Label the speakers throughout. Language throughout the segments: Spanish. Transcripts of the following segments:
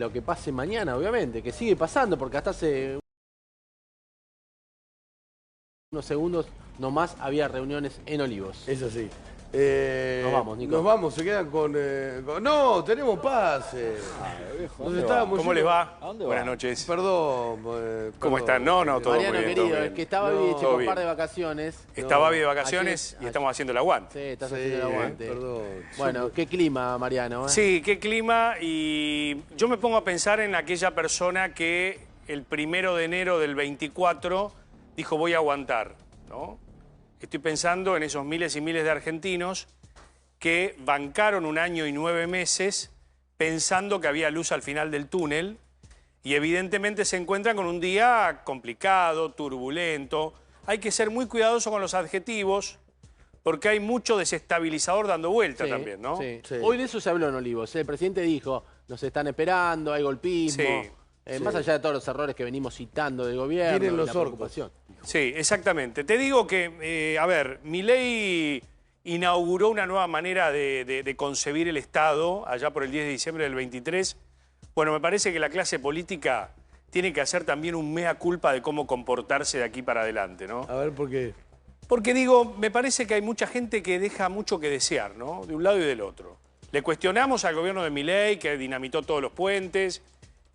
Speaker 1: lo que pase mañana, obviamente, que sigue pasando, porque hasta hace unos segundos nomás había reuniones en Olivos.
Speaker 2: Es así.
Speaker 1: Nos vamos, Nico.
Speaker 2: Nos vamos, se quedan con... No, tenemos pase.
Speaker 3: ¿Cómo les va?
Speaker 4: ¿A dónde
Speaker 3: Buenas
Speaker 4: va?
Speaker 3: noches.
Speaker 2: Perdón.
Speaker 3: ¿Cómo están? No, todo
Speaker 1: Mariano,
Speaker 3: muy bien, todo
Speaker 1: querido,
Speaker 3: bien.
Speaker 1: es que estaba
Speaker 2: No,
Speaker 1: Viche
Speaker 3: todo
Speaker 1: con un
Speaker 3: bien.
Speaker 1: par de vacaciones.
Speaker 3: Está Babi de
Speaker 1: No,
Speaker 3: vacaciones
Speaker 1: ayer-
Speaker 3: y estamos haciendo el aguante.
Speaker 1: Sí, estás
Speaker 2: Sí,
Speaker 1: haciendo el aguante.
Speaker 2: perdón.
Speaker 1: Bueno, qué clima, Mariano.
Speaker 3: Sí, qué clima, y yo me pongo a pensar en aquella persona que el 1 de enero del 24 dijo voy a aguantar, ¿no? Estoy pensando en esos miles y miles de argentinos que bancaron 1 año y 9 meses pensando que había luz al final del túnel y evidentemente se encuentran con un día complicado, turbulento. Hay que ser muy cuidadoso con los adjetivos porque hay mucho desestabilizador dando vuelta también, ¿no?
Speaker 1: Sí.
Speaker 2: Sí.
Speaker 1: Hoy de eso se habló en Olivos. El presidente dijo, nos están esperando, hay golpismo.
Speaker 3: Sí.
Speaker 1: Más allá de todos los errores que venimos citando del gobierno,
Speaker 2: Vienen los
Speaker 1: la
Speaker 2: orcos.
Speaker 1: preocupación.
Speaker 3: Sí, exactamente. Te digo que, a ver, Milei inauguró una nueva manera de concebir el Estado allá por el 10 de diciembre del 23. Bueno, me parece que la clase política tiene que hacer también un mea culpa de cómo comportarse de aquí para adelante, ¿no?
Speaker 2: A ver, ¿por qué?
Speaker 3: Porque digo, me parece que hay mucha gente que deja mucho que desear, ¿no? De un lado y del otro. Le cuestionamos al gobierno de Milei que dinamitó todos los puentes,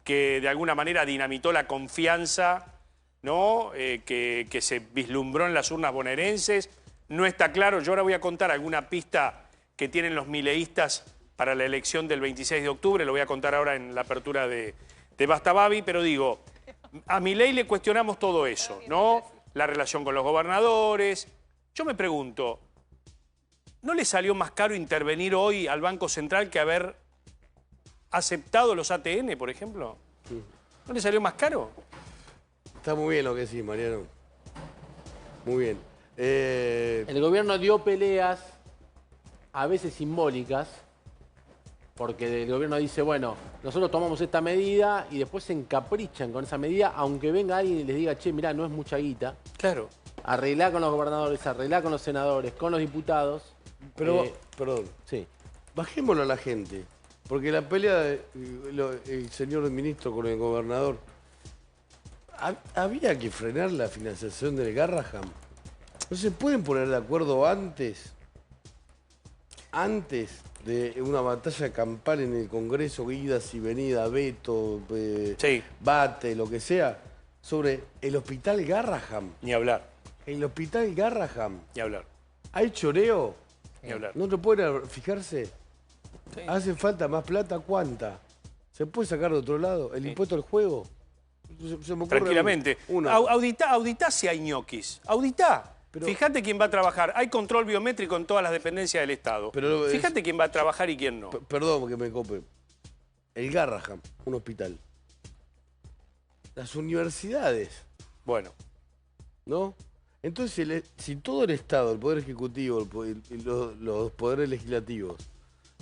Speaker 3: que de alguna manera dinamitó la confianza, ¿no? Que se vislumbró en las urnas bonaerenses. No está claro, yo ahora voy a contar alguna pista que tienen los mileístas para la elección del 26 de octubre, lo voy a contar ahora en la apertura de Basta Babi, pero digo, a Milei le cuestionamos todo eso, ¿no? La relación con los gobernadores. Yo me pregunto, ¿no le salió más caro intervenir hoy al Banco Central que haber aceptado los ATN, por ejemplo? ¿No le salió más caro?
Speaker 2: Está muy bien lo que decís, Mariano. Muy bien.
Speaker 1: El gobierno dio peleas, a veces simbólicas, porque el gobierno dice, bueno, nosotros tomamos esta medida y después se encaprichan con esa medida, aunque venga alguien y les diga, che, mirá, no es mucha guita.
Speaker 3: Claro.
Speaker 1: Arreglá con los gobernadores, arreglá con los senadores, con los diputados.
Speaker 2: Pero, perdón,
Speaker 1: Sí.
Speaker 2: bajémoslo a la gente. Porque la pelea del señor ministro con el gobernador, había que frenar la financiación del Garraham. ¿No se pueden poner de acuerdo antes de una batalla campal en el Congreso, idas y venidas, veto,
Speaker 3: Sí.
Speaker 2: bate, lo que sea, sobre el hospital Garraham?
Speaker 3: Ni hablar,
Speaker 2: El hospital Garraham.
Speaker 3: ni hablar,
Speaker 2: ¿Hay choreo?
Speaker 3: ni hablar.
Speaker 2: ¿No te pueden fijarse?
Speaker 3: Sí.
Speaker 2: ¿Hace falta más plata? ¿Cuánta? ¿Se puede sacar de otro lado? ¿El impuesto al juego? Se me ocurre
Speaker 3: Tranquilamente.
Speaker 2: uno.
Speaker 3: Auditá si hay ñoquis. Auditá.
Speaker 2: Pero-
Speaker 3: Fíjate quién va a trabajar. Hay control biométrico en todas las dependencias del Estado.
Speaker 2: Pero
Speaker 3: Fíjate quién va a trabajar y quién no.
Speaker 2: Perdón que me cope. El Garraham, un hospital. Las universidades,
Speaker 3: Bueno,
Speaker 2: ¿no? Entonces, si todo el Estado, el Poder Ejecutivo, los poderes legislativos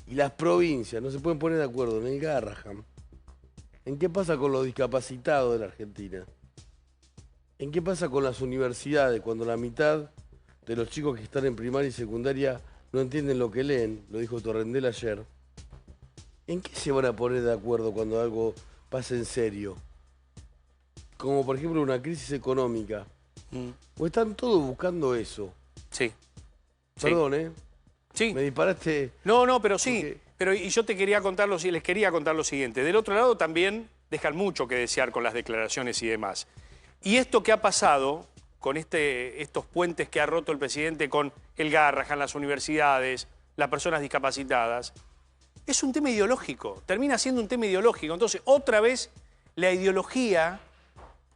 Speaker 2: y las provincias no se pueden poner de acuerdo en el Garraham, ¿en qué pasa con los discapacitados de la Argentina? ¿En qué pasa con las universidades cuando la mitad de los chicos que están en primaria y secundaria no entienden lo que leen? Lo dijo Torrendel ayer. ¿En qué se van a poner de acuerdo cuando algo pasa en serio? Como por ejemplo una crisis económica. ¿O están todos buscando eso?
Speaker 3: sí. Sí.
Speaker 2: Perdón, ¿eh?
Speaker 3: Sí.
Speaker 2: Me disparaste...
Speaker 3: No, pero sí.
Speaker 2: Porque-
Speaker 3: Pero y yo te quería contar les quería contar lo siguiente. Del otro lado también dejan mucho que desear con las declaraciones y demás. Y esto que ha pasado con estos puentes que ha roto el presidente con el Garrahan, las universidades, las personas discapacitadas, es un tema ideológico. Termina siendo un tema ideológico. Entonces, otra vez, la ideología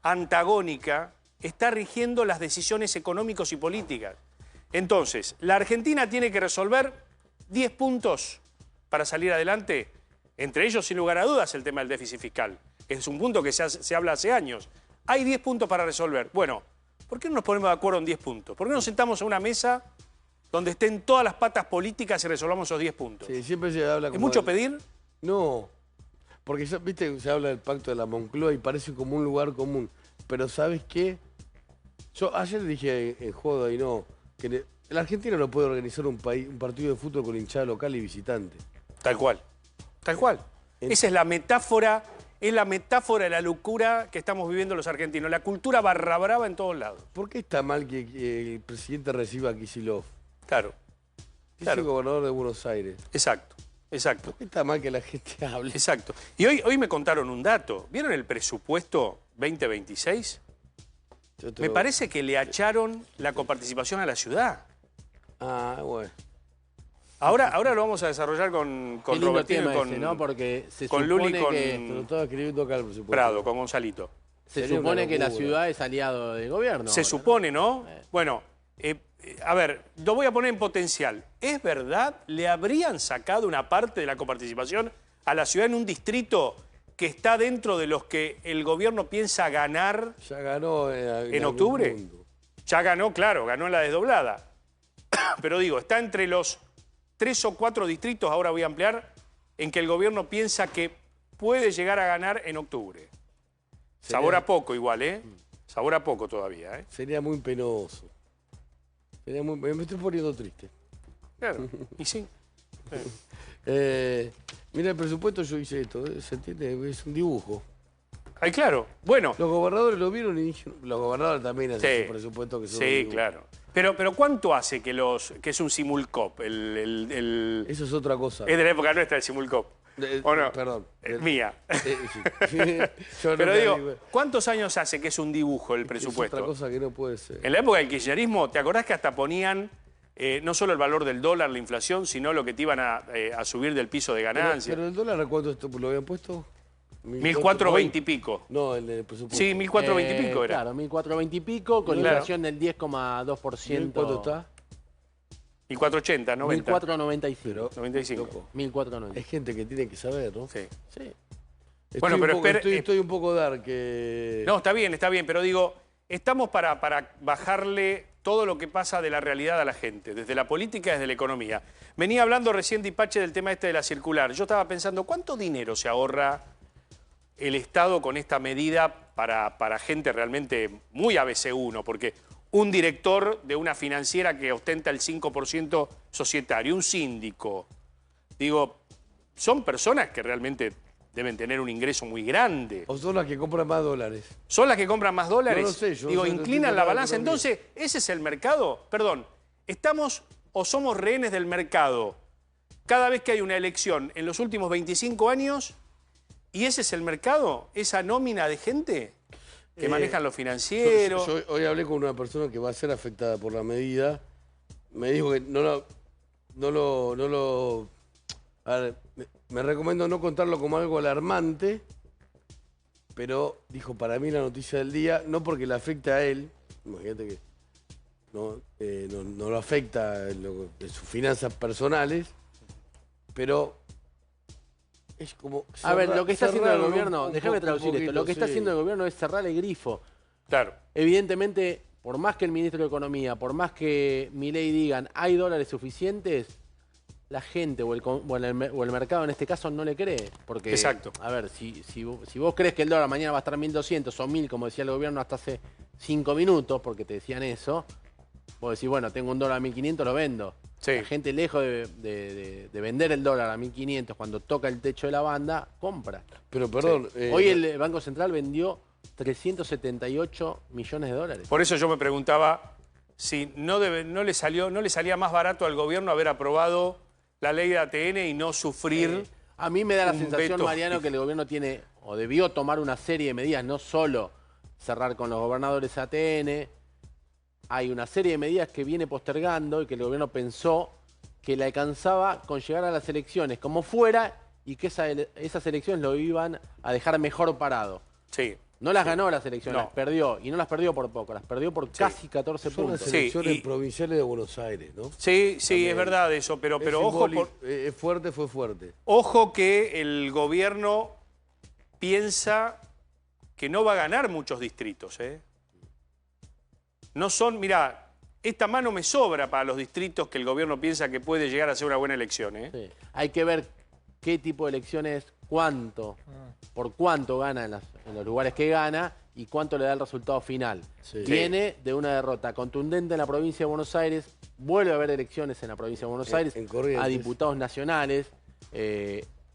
Speaker 3: antagónica está rigiendo las decisiones económicas y políticas. Entonces, la Argentina tiene que resolver 10 puntos para salir adelante, entre ellos, sin lugar a dudas, el tema del déficit fiscal. Es un punto que se habla hace años. Hay 10 puntos para resolver. Bueno, ¿por qué no nos ponemos de acuerdo en 10 puntos? ¿Por qué no nos sentamos a una mesa donde estén todas las patas políticas y resolvamos esos 10 puntos?
Speaker 2: Sí, siempre se habla
Speaker 3: ¿Es
Speaker 2: como
Speaker 3: mucho
Speaker 2: del-
Speaker 3: pedir?
Speaker 2: No, porque viste, se habla del pacto de la Moncloa y parece como un lugar común. Pero ¿sabes qué? Yo ayer dije en joda y no, que la Argentina no puede organizar un partido de fútbol con hinchada local y visitante.
Speaker 3: Tal cual. Tal cual. Esa es la metáfora es la metáfora de la locura que estamos viviendo los argentinos. La cultura barra brava en todos lados.
Speaker 2: ¿Por qué está mal que el presidente reciba a Kicillof?
Speaker 3: Claro.
Speaker 2: Es
Speaker 3: Claro.
Speaker 2: el gobernador de Buenos Aires.
Speaker 3: Exacto, exacto.
Speaker 2: ¿Por qué está mal que la gente hable?
Speaker 3: Exacto. Y hoy me contaron un dato. ¿Vieron el presupuesto 2026? Me parece que le acharon la coparticipación a la ciudad.
Speaker 2: Ah, bueno.
Speaker 3: Ahora lo vamos a desarrollar con
Speaker 1: Qué lindo
Speaker 3: Robertino
Speaker 1: tema
Speaker 3: y con,
Speaker 1: ese, ¿no? Porque se
Speaker 3: con
Speaker 1: supone
Speaker 3: Luli y con
Speaker 1: que,
Speaker 2: Te lo estaba escribiendo acá el presupuesto.
Speaker 3: Prado, con Gonzalito.
Speaker 1: se
Speaker 2: Sería
Speaker 1: supone
Speaker 2: una
Speaker 1: que la
Speaker 2: locura.
Speaker 1: ciudad es aliado del gobierno.
Speaker 3: Se
Speaker 1: ahora,
Speaker 3: supone, ¿no? Bueno, a ver, lo voy a poner en potencial. ¿Es verdad? ¿Le habrían sacado una parte de la coparticipación a la ciudad en un distrito que está dentro de los que el gobierno piensa ganar
Speaker 2: Ya ganó
Speaker 3: en
Speaker 2: algún
Speaker 3: octubre?
Speaker 2: punto.
Speaker 3: Ya ganó, claro, ganó en la desdoblada. Pero digo, está entre los 3 o 4 distritos, ahora voy a ampliar, en que el gobierno piensa que puede llegar a ganar en octubre. Sabor a poco igual, ¿eh? Sabor a poco todavía, ¿eh?
Speaker 2: Sería muy penoso. Me estoy poniendo triste.
Speaker 3: Claro, y sí.
Speaker 2: Mira, el presupuesto yo hice esto, ¿se entiende? Es un dibujo.
Speaker 3: Ay, claro. Bueno,
Speaker 2: Los gobernadores lo vieron y dijeron... Los gobernadores también hacen
Speaker 3: sí,
Speaker 2: su presupuesto que son
Speaker 3: sí,
Speaker 2: dibujos.
Speaker 3: claro. Pero ¿cuánto hace que es un simulcop?
Speaker 2: Eso es otra cosa.
Speaker 3: Es de la época nuestra el simulcop. ¿O no?
Speaker 2: Perdón.
Speaker 3: Mía.
Speaker 2: Sí. Yo
Speaker 3: Pero
Speaker 2: no
Speaker 3: digo, ¿cuántos años hace que es un dibujo el
Speaker 2: es
Speaker 3: presupuesto?
Speaker 2: otra cosa que no puede ser.
Speaker 3: En la época del kirchnerismo, ¿te acordás que hasta ponían no solo el valor del dólar, la inflación, sino lo que te iban a subir del piso de ganancia?
Speaker 2: Pero el dólar, ¿a cuánto esto lo habían puesto?
Speaker 3: 1.420 y pico.
Speaker 2: No, el presupuesto.
Speaker 3: Sí, 1.420 y pico era.
Speaker 1: Claro, 1.420 y pico, con
Speaker 3: Claro.
Speaker 1: inflación del 10,2%.
Speaker 2: ¿Cuánto está?
Speaker 3: 1.480, 90.
Speaker 1: 1.495.
Speaker 3: 95.
Speaker 2: Loco.
Speaker 1: 1.495.
Speaker 2: Es gente que tiene que saber, ¿no?
Speaker 3: Sí.
Speaker 1: Sí.
Speaker 3: Bueno, pero
Speaker 2: estoy un poco dark.
Speaker 3: No, está bien, pero digo, estamos para bajarle todo lo que pasa de la realidad a la gente, desde la política, desde la economía. Venía hablando recién Dipache del tema este de la circular. Yo estaba pensando, ¿cuánto dinero se ahorra el Estado con esta medida para gente realmente muy ABC1? Porque un director de una financiera que ostenta el 5% societario, un síndico, digo, son personas que realmente deben tener un ingreso muy grande.
Speaker 2: O son las que compran más dólares.
Speaker 3: ¿Son las que compran más dólares?
Speaker 2: No lo sé, yo
Speaker 3: digo,
Speaker 2: soy
Speaker 3: inclinan
Speaker 2: de
Speaker 3: la
Speaker 2: la
Speaker 3: balanza.
Speaker 2: economía.
Speaker 3: Entonces, ¿ese es el mercado? Perdón, ¿estamos o somos rehenes del mercado cada vez que hay una elección en los últimos 25 años? ¿Y ese es el mercado? ¿Esa nómina de gente que manejan los financieros?
Speaker 2: Yo hoy hablé con una persona que va a ser afectada por la medida. Me dijo que no lo... A ver, me recomiendo no contarlo como algo alarmante, pero dijo, para mí la noticia del día, no porque le afecte a él, imagínate que no lo afecta en sus finanzas personales, pero es como...
Speaker 1: A ver, lo que está haciendo el
Speaker 2: cerrarlo
Speaker 1: gobierno,
Speaker 2: un
Speaker 1: déjame
Speaker 2: poco,
Speaker 1: traducir esto, lo que está
Speaker 2: sí.
Speaker 1: haciendo el gobierno es cerrar el grifo.
Speaker 3: Claro.
Speaker 1: Evidentemente, por más que el ministro de Economía, por más que Milei digan hay dólares suficientes, la gente o el mercado en este caso no le cree. Porque,
Speaker 3: Exacto.
Speaker 1: a ver, si vos crees que el dólar mañana va a estar 1.200 o 1.000, como decía el gobierno hasta hace 5 minutos, porque te decían eso, vos decís, bueno, tengo un dólar a 1.500, lo vendo.
Speaker 3: Sí.
Speaker 1: La gente, lejos de vender el dólar a 1.500 cuando toca el techo de la banda, compra.
Speaker 2: Pero perdón...
Speaker 1: Hoy el Banco Central vendió 378 millones de dólares.
Speaker 3: Por eso yo me preguntaba si no le salía más barato al gobierno haber aprobado la ley de ATN y no sufrir...
Speaker 1: A mí me da la
Speaker 3: un
Speaker 1: sensación,
Speaker 3: veto.
Speaker 1: Mariano, que el gobierno tiene o debió tomar una serie de medidas, no solo cerrar con los gobernadores ATN, hay una serie de medidas que viene postergando y que el gobierno pensó que le alcanzaba con llegar a las elecciones como fuera y que esas elecciones lo iban a dejar mejor parado.
Speaker 3: Sí.
Speaker 1: No las ganó las elecciones,
Speaker 3: No.
Speaker 1: las perdió. Y no las perdió por poco, las perdió por casi 14
Speaker 2: Son las
Speaker 1: puntos.
Speaker 3: Sí,
Speaker 2: elecciones
Speaker 3: y-
Speaker 2: provinciales de Buenos Aires, ¿no?
Speaker 3: Sí, sí,
Speaker 2: También.
Speaker 3: es verdad eso, pero
Speaker 2: Es
Speaker 3: ojo,
Speaker 2: simbólico, es fuerte, fue fuerte.
Speaker 3: ojo que el gobierno piensa que no va a ganar muchos distritos, ¿eh? No son, mirá, esta mano me sobra para los distritos que el gobierno piensa que puede llegar a ser una buena elección, ¿eh?
Speaker 1: Sí. Hay que ver qué tipo de elecciones, cuánto, por cuánto gana en los lugares que gana y cuánto le da el resultado final.
Speaker 2: Sí.
Speaker 1: Viene de una derrota contundente en la provincia de Buenos Aires, vuelve a haber elecciones en la provincia de Buenos Aires
Speaker 2: en Corrientes.
Speaker 1: a diputados nacionales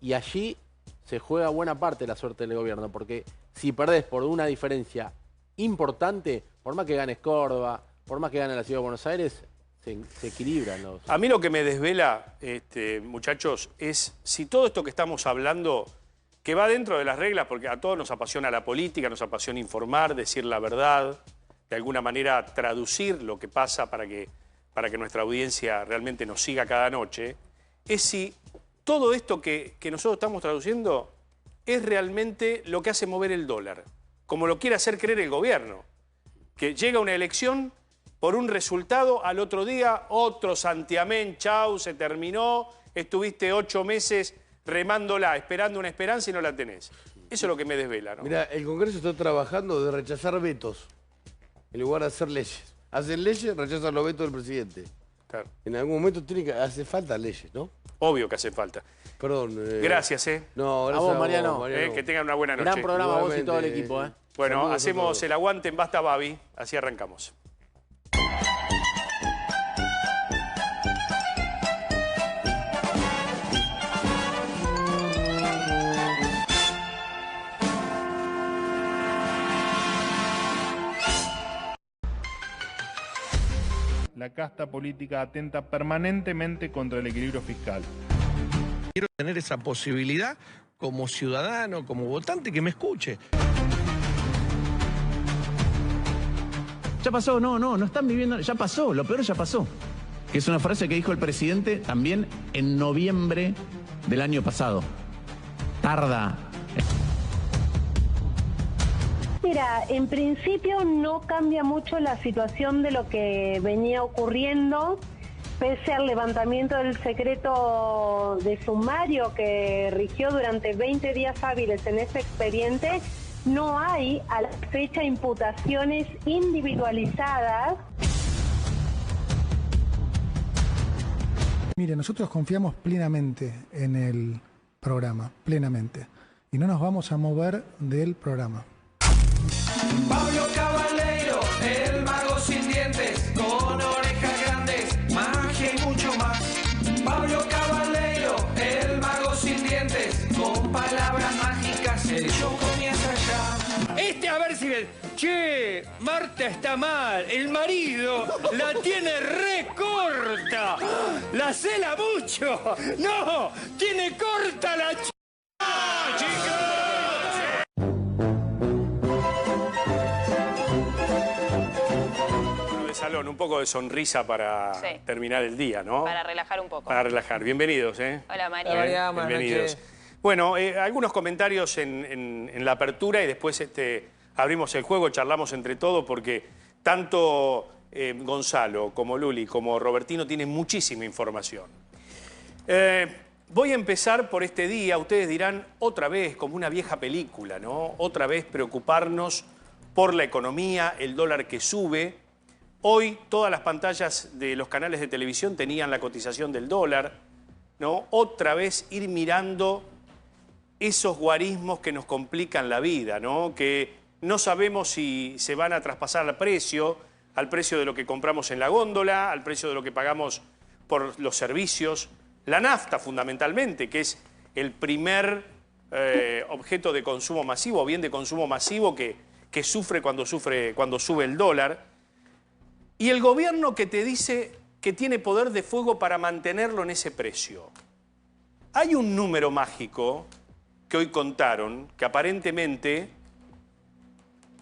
Speaker 1: y allí se juega buena parte de la suerte del gobierno, porque si perdés por una diferencia importante, por más que ganes Córdoba, por más que gane la Ciudad de Buenos Aires, se equilibran los...
Speaker 3: A mí lo que me desvela, muchachos, es si todo esto que estamos hablando, que va dentro de las reglas, porque a todos nos apasiona la política, nos apasiona informar, decir la verdad, de alguna manera traducir lo que pasa para que nuestra audiencia realmente nos siga cada noche, es si todo esto que nosotros estamos traduciendo es realmente lo que hace mover el dólar, como lo quiere hacer creer el gobierno, que llega una elección por un resultado, al otro día otro santiamén, chau, se terminó, estuviste 8 meses remándola, esperando una esperanza y no la tenés. Eso es lo que me desvela, ¿no?
Speaker 2: Mira, el Congreso está trabajando de rechazar vetos en lugar de hacer leyes. Hacen leyes, rechazan los vetos del presidente.
Speaker 3: Claro.
Speaker 2: En algún momento hace falta leyes, ¿no?
Speaker 3: Obvio que hace falta.
Speaker 2: Perdón.
Speaker 3: Gracias,
Speaker 2: No, gracias
Speaker 1: a vos, Mariano.
Speaker 3: Que tengan una buena noche.
Speaker 1: Gran programa vos y
Speaker 2: Igualmente,
Speaker 1: todo el equipo,
Speaker 3: Bueno,
Speaker 2: saludos a
Speaker 3: hacemos
Speaker 2: todos.
Speaker 3: el aguante en Basta Babi, así arrancamos.
Speaker 4: La casta política atenta permanentemente contra el equilibrio fiscal.
Speaker 5: Quiero tener esa posibilidad como ciudadano, como votante, que me escuche.
Speaker 6: Ya pasó, no están viviendo, ya pasó, lo peor ya pasó. Que es una frase que dijo el presidente también en noviembre del año pasado. Tarda.
Speaker 7: Mira, en principio no cambia mucho la situación de lo que venía ocurriendo, pese al levantamiento del secreto de sumario que rigió durante 20 días hábiles en ese expediente. No hay a la fecha imputaciones individualizadas.
Speaker 8: Mire, nosotros confiamos plenamente en el programa, plenamente, y no nos vamos a mover del programa.
Speaker 9: Pablo Caballero, el mago sin dientes, con orejas grandes, magia y mucho más. Pablo Caballero, el mago sin dientes, con palabras mágicas, el show comienza ya.
Speaker 10: A ver si ves. Che, Marta está mal, el marido la tiene re corta, la cela mucho. No, tiene corta la chica.
Speaker 3: Salón, un poco de sonrisa para terminar el día, ¿no?
Speaker 11: Para relajar un poco.
Speaker 3: Para relajar. Bienvenidos,
Speaker 11: Hola, María.
Speaker 3: Bienvenidos. Bueno, algunos comentarios en la apertura y después abrimos el juego, charlamos entre todos porque tanto Gonzalo como Luli como Robertino tienen muchísima información. Voy a empezar por este día. Ustedes dirán, otra vez, como una vieja película, ¿no? Otra vez preocuparnos por la economía, el dólar que sube. Hoy todas las pantallas de los canales de televisión tenían la cotización del dólar, ¿no? Otra vez ir mirando esos guarismos que nos complican la vida, ¿no? Que no sabemos si se van a traspasar al precio de lo que compramos en la góndola, al precio de lo que pagamos por los servicios. La nafta, fundamentalmente, que es el primer objeto de consumo masivo, o bien de consumo masivo que sufre cuando sube el dólar. Y el gobierno que te dice que tiene poder de fuego para mantenerlo en ese precio. Hay un número mágico que hoy contaron, que aparentemente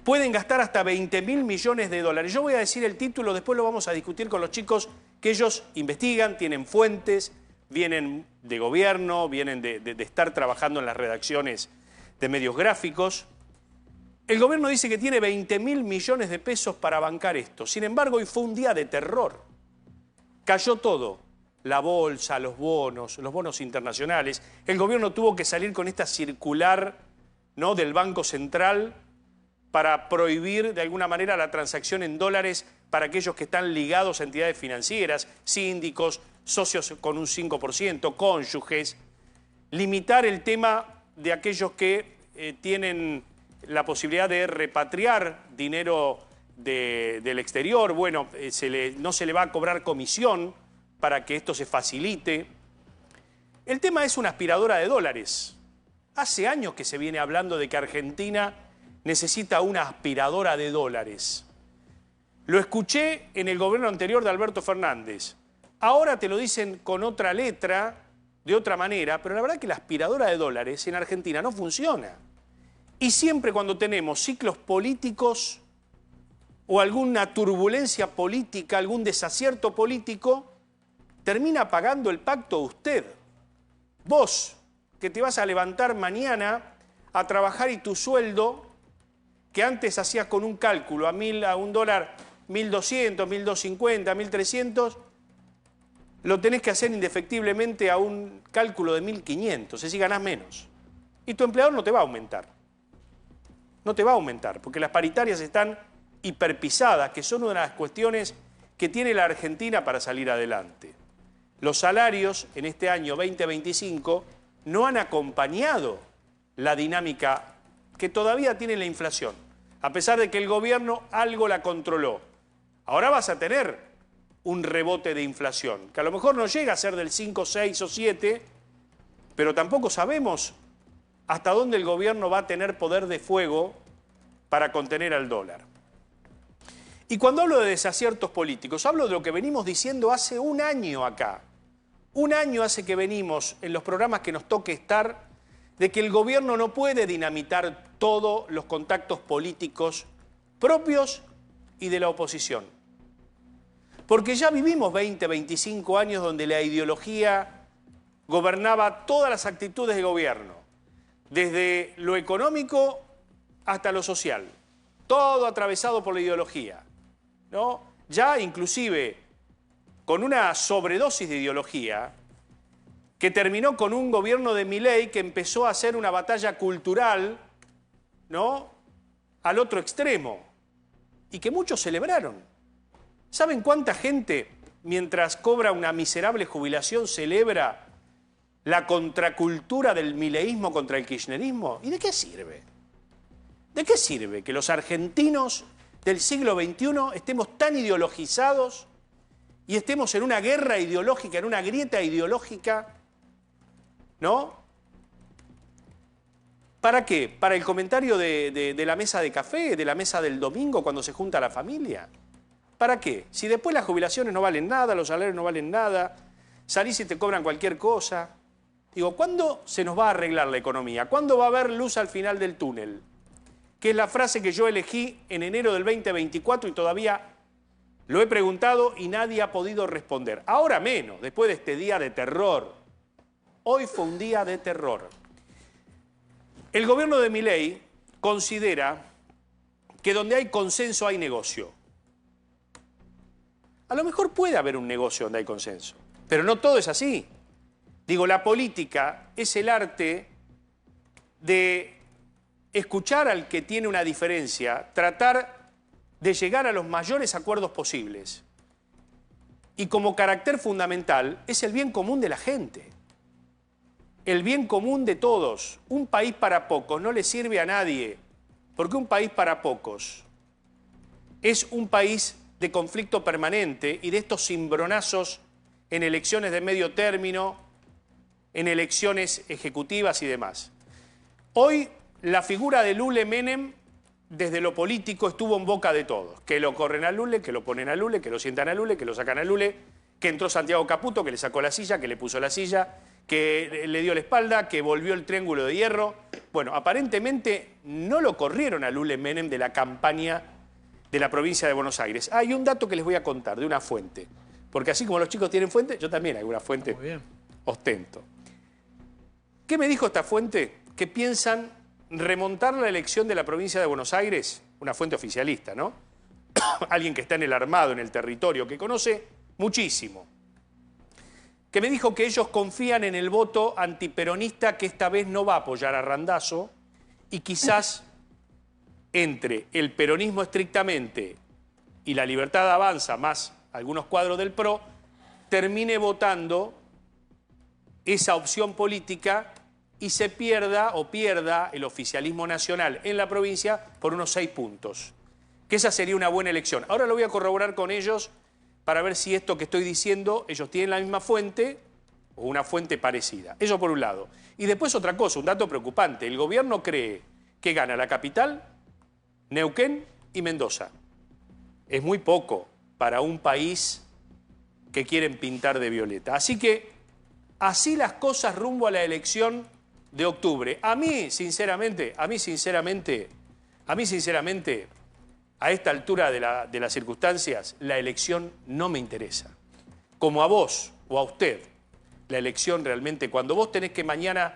Speaker 3: pueden gastar hasta 20.000 millones de dólares. Yo voy a decir el título, después lo vamos a discutir con los chicos, que ellos investigan, tienen fuentes, vienen de gobierno, vienen de estar trabajando en las redacciones de medios gráficos. El gobierno dice que tiene 20.000 millones de pesos para bancar esto. Sin embargo, hoy fue un día de terror. Cayó todo. La bolsa, los bonos internacionales. El gobierno tuvo que salir con esta circular, ¿no?, del Banco Central para prohibir de alguna manera la transacción en dólares para aquellos que están ligados a entidades financieras, síndicos, socios con un 5%, cónyuges. Limitar el tema de aquellos que tienen la posibilidad de repatriar dinero del exterior. Bueno, no se le va a cobrar comisión para que esto se facilite. El tema es una aspiradora de dólares. Hace años que se viene hablando de que Argentina necesita una aspiradora de dólares. Lo escuché en el gobierno anterior de Alberto Fernández. Ahora te lo dicen con otra letra, de otra manera, pero la verdad que la aspiradora de dólares en Argentina no funciona. Y siempre cuando tenemos ciclos políticos o alguna turbulencia política, algún desacierto político, termina pagando el pacto usted. Vos, que te vas a levantar mañana a trabajar y tu sueldo, que antes hacías con un cálculo a un dólar 1.200, 1.250, 1.300, lo tenés que hacer indefectiblemente a un cálculo de 1.500, es decir, ganás menos. Y tu empleador no te va a aumentar. No te va a aumentar, porque las paritarias están hiperpisadas, que son una de las cuestiones que tiene la Argentina para salir adelante. Los salarios en este año 2025 no han acompañado la dinámica que todavía tiene la inflación, a pesar de que el gobierno algo la controló. Ahora vas a tener un rebote de inflación, que a lo mejor no llega a ser del 5, 6 o 7, pero tampoco sabemos hasta dónde el gobierno va a tener poder de fuego para contener al dólar. Y cuando hablo de desaciertos políticos, hablo de lo que venimos diciendo hace un año acá. Un año hace que venimos en los programas que nos toque estar, de que el gobierno no puede dinamitar todos los contactos políticos propios y de la oposición. Porque ya vivimos 20, 25 años donde la ideología gobernaba todas las actitudes de gobierno, desde lo económico hasta lo social, todo atravesado por la ideología, ¿no? Ya inclusive con una sobredosis de ideología que terminó con un gobierno de Milei que empezó a hacer una batalla cultural, ¿no?, al otro extremo, y que muchos celebraron. ¿Saben cuánta gente, mientras cobra una miserable jubilación, celebra la contracultura del mileísmo contra el kirchnerismo? ¿Y de qué sirve? ¿De qué sirve que los argentinos del siglo XXI estemos tan ideologizados y estemos en una guerra ideológica, en una grieta ideológica, ¿no? ¿Para qué? ¿Para el comentario de la mesa de café, de la mesa del domingo cuando se junta la familia? ¿Para qué? Si después las jubilaciones no valen nada, los salarios no valen nada, salís y te cobran cualquier cosa. Digo, ¿cuándo se nos va a arreglar la economía? ¿Cuándo va a haber luz al final del túnel? Que es la frase que yo elegí en enero del 2024 y todavía lo he preguntado y nadie ha podido responder. Ahora menos, después de este día de terror. Hoy fue un día de terror. El gobierno de Milei considera que donde hay consenso hay negocio. A lo mejor puede haber un negocio donde hay consenso, pero no todo es así. Digo, la política es el arte de escuchar al que tiene una diferencia, tratar de llegar a los mayores acuerdos posibles. Y como carácter fundamental es el bien común de la gente. El bien común de todos. Un país para pocos no le sirve a nadie, porque un país para pocos es un país de conflicto permanente y de estos cimbronazos en elecciones de medio término, en elecciones ejecutivas y demás. Hoy la figura de Lule Menem, desde lo político, estuvo en boca de todos. Que lo corren a Lule, que lo ponen a Lule, que lo sientan a Lule, que lo sacan a Lule, que entró Santiago Caputo, que le sacó la silla, que le puso la silla, que le dio la espalda, que volvió el triángulo de hierro. Bueno, aparentemente no lo corrieron a Lule Menem de la campaña de la provincia de Buenos Aires. Hay un dato que les voy a contar de una fuente, porque así como los chicos tienen fuente, yo también hay una fuente ostento. ¿Qué me dijo esta fuente? Que piensan remontar la elección de la provincia de Buenos Aires, una fuente oficialista, ¿no? Alguien que está en el armado, en el territorio, que conoce muchísimo. Que me dijo que ellos confían en el voto antiperonista que esta vez no va a apoyar a Randazzo y quizás entre el peronismo estrictamente y la Libertad Avanza, más algunos cuadros del PRO, termine votando esa opción política y se pierda el oficialismo nacional en la provincia por unos 6 puntos. Que esa sería una buena elección. Ahora lo voy a corroborar con ellos para ver si esto que estoy diciendo, ellos tienen la misma fuente o una fuente parecida. Eso por un lado. Y después otra cosa, un dato preocupante. El gobierno cree que gana la capital, Neuquén y Mendoza. Es muy poco para un país que quieren pintar de violeta. Así que, así las cosas rumbo a la elección de octubre. A mí, sinceramente, a esta altura de las circunstancias, la elección no me interesa. Como a vos o a usted, la elección realmente, cuando vos tenés que mañana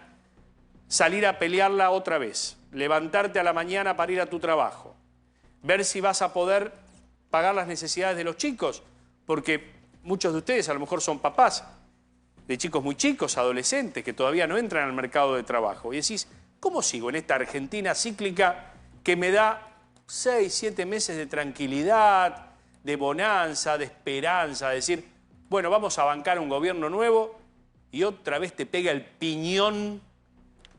Speaker 3: salir a pelearla otra vez, levantarte a la mañana para ir a tu trabajo, ver si vas a poder pagar las necesidades de los chicos, porque muchos de ustedes a lo mejor son papás de chicos muy chicos, adolescentes, que todavía no entran al mercado de trabajo. Y decís, ¿cómo sigo en esta Argentina cíclica que me da 6, 7 meses de tranquilidad, de bonanza, de esperanza, de decir, bueno, vamos a bancar un gobierno nuevo y otra vez te pega el piñón,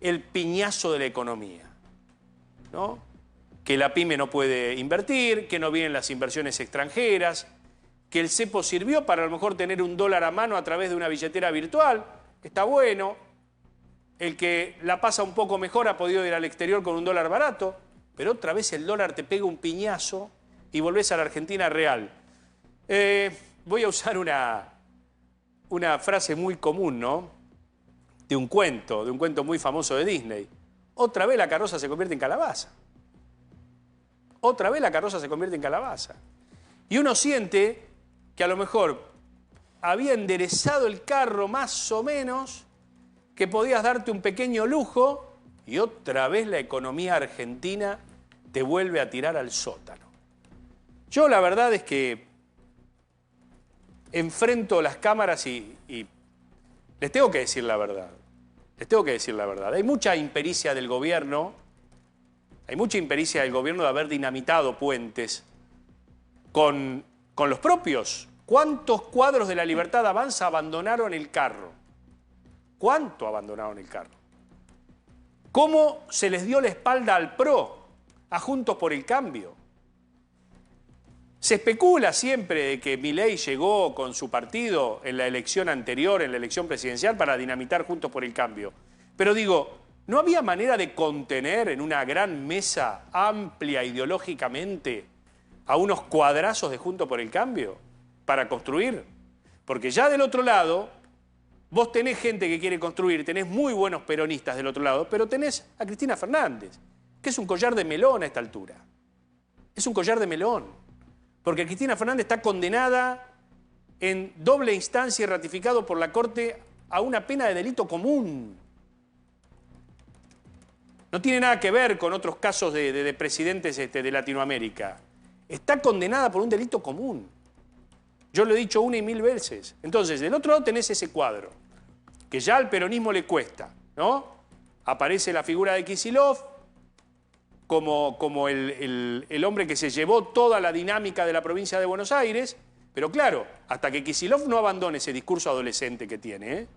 Speaker 3: el piñazo de la economía, ¿no? Que la pyme no puede invertir, que no vienen las inversiones extranjeras, que el cepo sirvió para a lo mejor tener un dólar a mano a través de una billetera virtual, está bueno. El que la pasa un poco mejor ha podido ir al exterior con un dólar barato, pero otra vez el dólar te pega un piñazo y volvés a la Argentina real. Voy a usar una frase muy común, ¿no? De un cuento muy famoso de Disney. Otra vez la carroza se convierte en calabaza. Otra vez la carroza se convierte en calabaza. Y uno siente que a lo mejor había enderezado el carro más o menos, que podías darte un pequeño lujo y otra vez la economía argentina te vuelve a tirar al sótano. Yo la verdad es que enfrento las cámaras y les tengo que decir la verdad. Les tengo que decir la verdad. Hay mucha impericia del gobierno, de haber dinamitado puentes con los propios. ¿Cuántos cuadros de la Libertad Avanza abandonaron el carro? ¿Cuánto abandonaron el carro? ¿Cómo se les dio la espalda al PRO, a Juntos por el Cambio? Se especula siempre de que Milei llegó con su partido en la elección anterior, en la elección presidencial, para dinamitar Juntos por el Cambio. Pero digo, ¿no había manera de contener en una gran mesa amplia ideológicamente a unos cuadrazos de Juntos por el Cambio para construir? Porque ya del otro lado, vos tenés gente que quiere construir, tenés muy buenos peronistas del otro lado, pero tenés a Cristina Fernández, que es un collar de melón a esta altura. Es un collar de melón. Porque Cristina Fernández está condenada en doble instancia y ratificado por la Corte a una pena de delito común. No tiene nada que ver con otros casos de presidentes de Latinoamérica. Está condenada por un delito común. Yo lo he dicho 1 y 1000 veces. Entonces, del otro lado tenés ese cuadro, que ya al peronismo le cuesta, ¿no? Aparece la figura de Kicillof como el hombre que se llevó toda la dinámica de la provincia de Buenos Aires, pero claro, hasta que Kicillof no abandone ese discurso adolescente que tiene,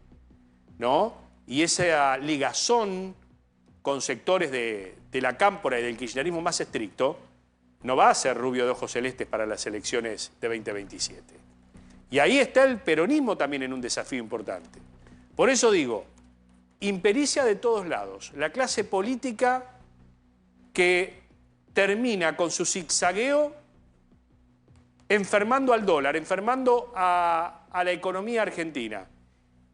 Speaker 3: ¿no? Y esa ligazón con sectores de la cámpora y del kirchnerismo más estricto, no va a ser rubio de ojos celestes para las elecciones de 2027. Y ahí está el peronismo también en un desafío importante. Por eso digo, impericia de todos lados. La clase política que termina con su zigzagueo enfermando al dólar, enfermando a la economía argentina.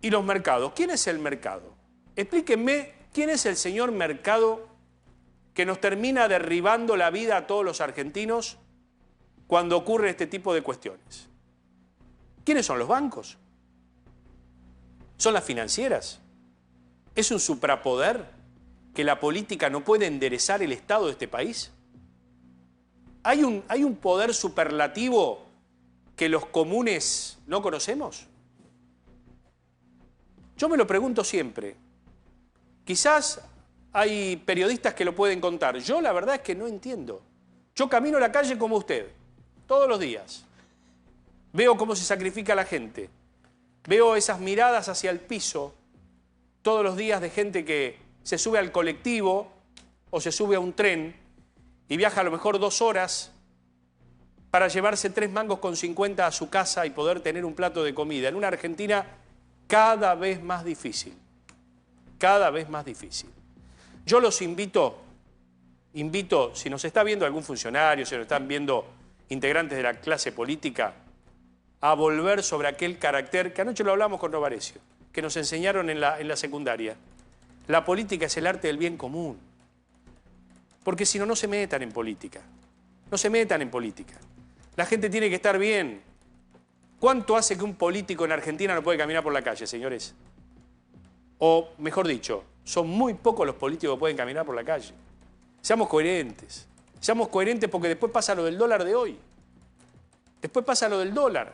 Speaker 3: Y los mercados. ¿Quién es el mercado? Explíquenme quién es el señor mercado que nos termina derribando la vida a todos los argentinos cuando ocurre este tipo de cuestiones. ¿Quiénes son los bancos? ¿Son las financieras? ¿Es un suprapoder que la política no puede enderezar el estado de este país? ¿Hay un poder superlativo que los comunes no conocemos? Yo me lo pregunto siempre. Quizás hay periodistas que lo pueden contar. Yo la verdad es que no entiendo. Yo camino a la calle como usted, todos los días. Veo cómo se sacrifica la gente. Veo esas miradas hacia el piso todos los días de gente que se sube al colectivo o se sube a un tren y viaja a lo mejor 2 horas para llevarse 3 mangos con 50 a su casa y poder tener un plato de comida. En una Argentina cada vez más difícil. Cada vez más difícil. Yo los invito, si nos está viendo algún funcionario, si nos están viendo integrantes de la clase política, a volver sobre aquel carácter que anoche lo hablamos con Novarecio, que nos enseñaron en la secundaria. La política es el arte del bien común. Porque si no, no se metan en política. No se metan en política. La gente tiene que estar bien. ¿Cuánto hace que un político en Argentina no puede caminar por la calle, señores? O, mejor dicho, son muy pocos los políticos que pueden caminar por la calle. Seamos coherentes. Seamos coherentes porque después pasa lo del dólar de hoy. Después pasa lo del dólar.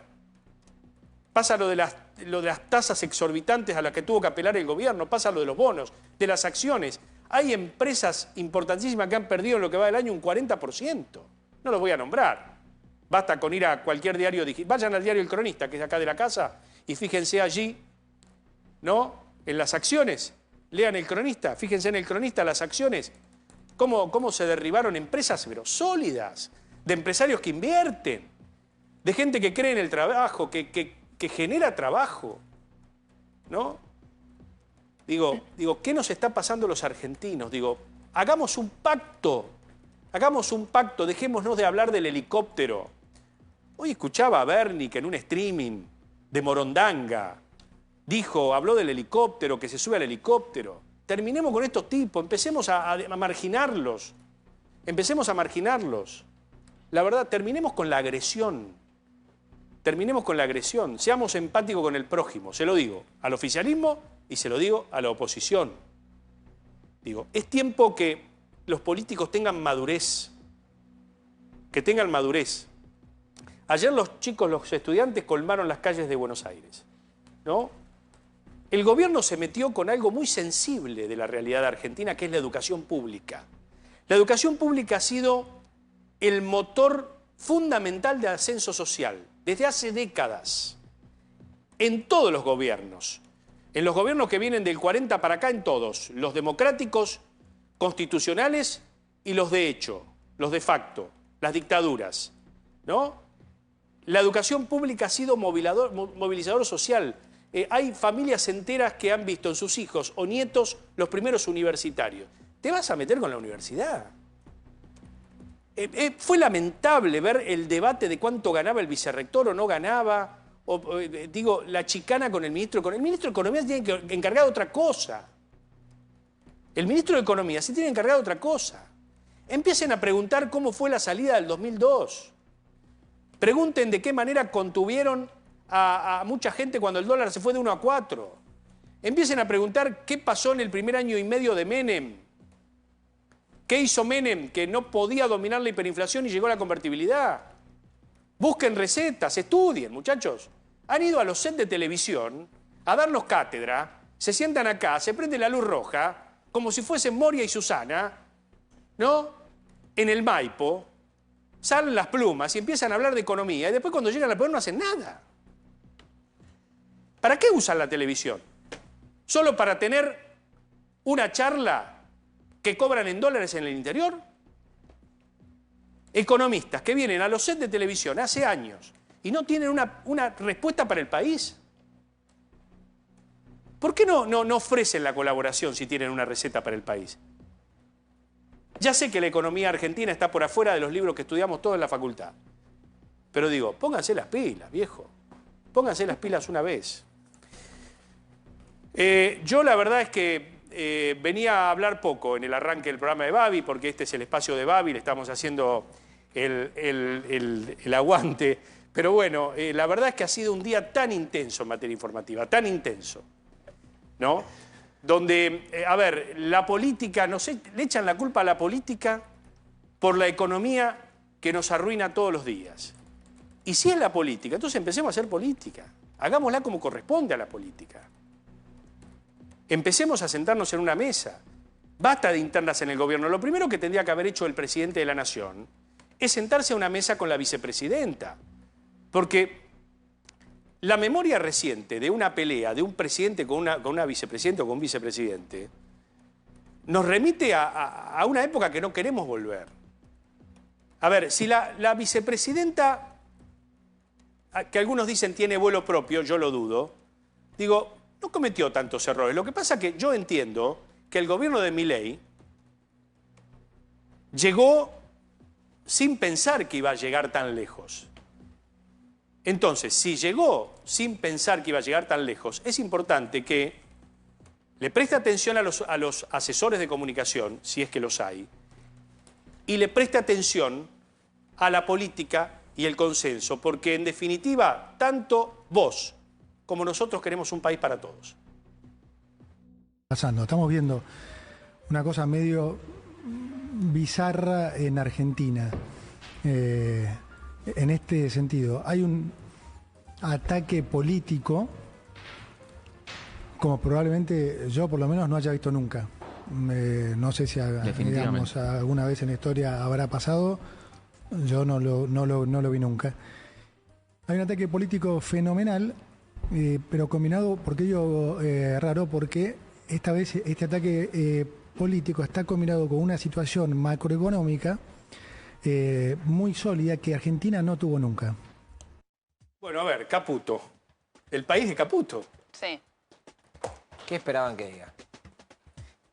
Speaker 3: Pasa lo de las tasas exorbitantes a las que tuvo que apelar el gobierno. Pasa lo de los bonos, de las acciones. Hay empresas importantísimas que han perdido en lo que va del año un 40%. No los voy a nombrar. Basta con ir a cualquier diario digital. Vayan al diario El Cronista, que es acá de la casa, y fíjense allí, ¿no? En las acciones. Lean El Cronista, fíjense en El Cronista las acciones. Cómo se derribaron empresas, pero sólidas, de empresarios que invierten, de gente que cree en el trabajo, que genera trabajo, ¿no? Digo, ¿qué nos está pasando los argentinos? Digo, hagamos un pacto, dejémonos de hablar del helicóptero. Hoy escuchaba a Bernie que en un streaming de Morondanga habló del helicóptero, que se sube al helicóptero. Terminemos con estos tipos, empecemos a marginarlos. Empecemos a marginarlos. La verdad, terminemos con la agresión. Terminemos con la agresión. Seamos empáticos con el prójimo. Se lo digo al oficialismo y se lo digo a la oposición. Digo, es tiempo que los políticos tengan madurez. Que tengan madurez. Ayer los estudiantes colmaron las calles de Buenos Aires, ¿no? El gobierno se metió con algo muy sensible de la realidad de Argentina, que es la educación pública. La educación pública ha sido el motor fundamental de ascenso social, desde hace décadas, en todos los gobiernos. En los gobiernos que vienen del 40 para acá, en todos, los democráticos, constitucionales y los de hecho, los de facto, las dictaduras, ¿no? La educación pública ha sido movilizador social. Hay familias enteras que han visto en sus hijos o nietos los primeros universitarios. ¿Te vas a meter con la universidad? Fue lamentable ver el debate de cuánto ganaba el vicerrector o no ganaba. La chicana con el ministro. Con el ministro de Economía se tiene que encargar de otra cosa. El ministro de Economía se tiene encargado de otra cosa. Empiecen a preguntar cómo fue la salida del 2002. Pregunten de qué manera contuvieron a mucha gente cuando el dólar se fue de 1 a 4. Empiecen a preguntar qué pasó en el primer año y medio de Menem. ¿Qué hizo Menem? Que no podía dominar la hiperinflación y llegó a la convertibilidad. Busquen recetas, estudien, muchachos. Han ido a los sets de televisión a darnos cátedra, se sientan acá, se prende la luz roja, como si fuesen Moria y Susana, ¿no? En el Maipo, salen las plumas y empiezan a hablar de economía y después cuando llegan al poder no hacen nada. ¿Para qué usan la televisión? ¿Solo para tener una charla que cobran en dólares en el interior? Economistas que vienen a los sets de televisión hace años y no tienen una respuesta para el país. ¿Por qué no ofrecen la colaboración si tienen una receta para el país? Ya sé que la economía argentina está por afuera de los libros que estudiamos todos en la facultad. Pero digo, pónganse las pilas, viejo. Pónganse las pilas una vez. Yo la verdad es que venía a hablar poco en el arranque del programa de Babi, porque este es el espacio de Babi, le estamos haciendo el aguante. Pero bueno, la verdad es que ha sido un día tan intenso en materia informativa, tan intenso, ¿no? Donde, a ver, la política, no sé, le echan la culpa a la política por la economía que nos arruina todos los días. Y si es la política, entonces empecemos a hacer política. Hagámosla como corresponde a la política. Empecemos a sentarnos en una mesa. Basta de internas en el gobierno. Lo primero que tendría que haber hecho el presidente de la Nación es sentarse a una mesa con la vicepresidenta. Porque la memoria reciente de una pelea de un presidente con una vicepresidenta o con un vicepresidente nos remite a una época que no queremos volver. A ver, si la vicepresidenta, que algunos dicen tiene vuelo propio, yo lo dudo, digo, no cometió tantos errores. Lo que pasa es que yo entiendo que el gobierno de Milei llegó sin pensar que iba a llegar tan lejos. Entonces, si llegó sin pensar que iba a llegar tan lejos, es importante que le preste atención a los asesores de comunicación, si es que los hay, y le preste atención a la política y el consenso, porque en definitiva, tanto vos como nosotros queremos un país para todos.
Speaker 8: Estamos viendo una cosa medio bizarra en Argentina. En este sentido, hay un ataque político como probablemente yo por lo menos no haya visto nunca. No sé si digamos, alguna vez en la historia habrá pasado, yo no lo vi nunca. Hay un ataque político fenomenal, pero combinado, porque digo raro, porque esta vez este ataque político está combinado con una situación macroeconómica muy sólida que Argentina no tuvo nunca.
Speaker 3: Bueno, a ver, Caputo. El país de Caputo.
Speaker 11: Sí.
Speaker 12: ¿Qué esperaban que diga?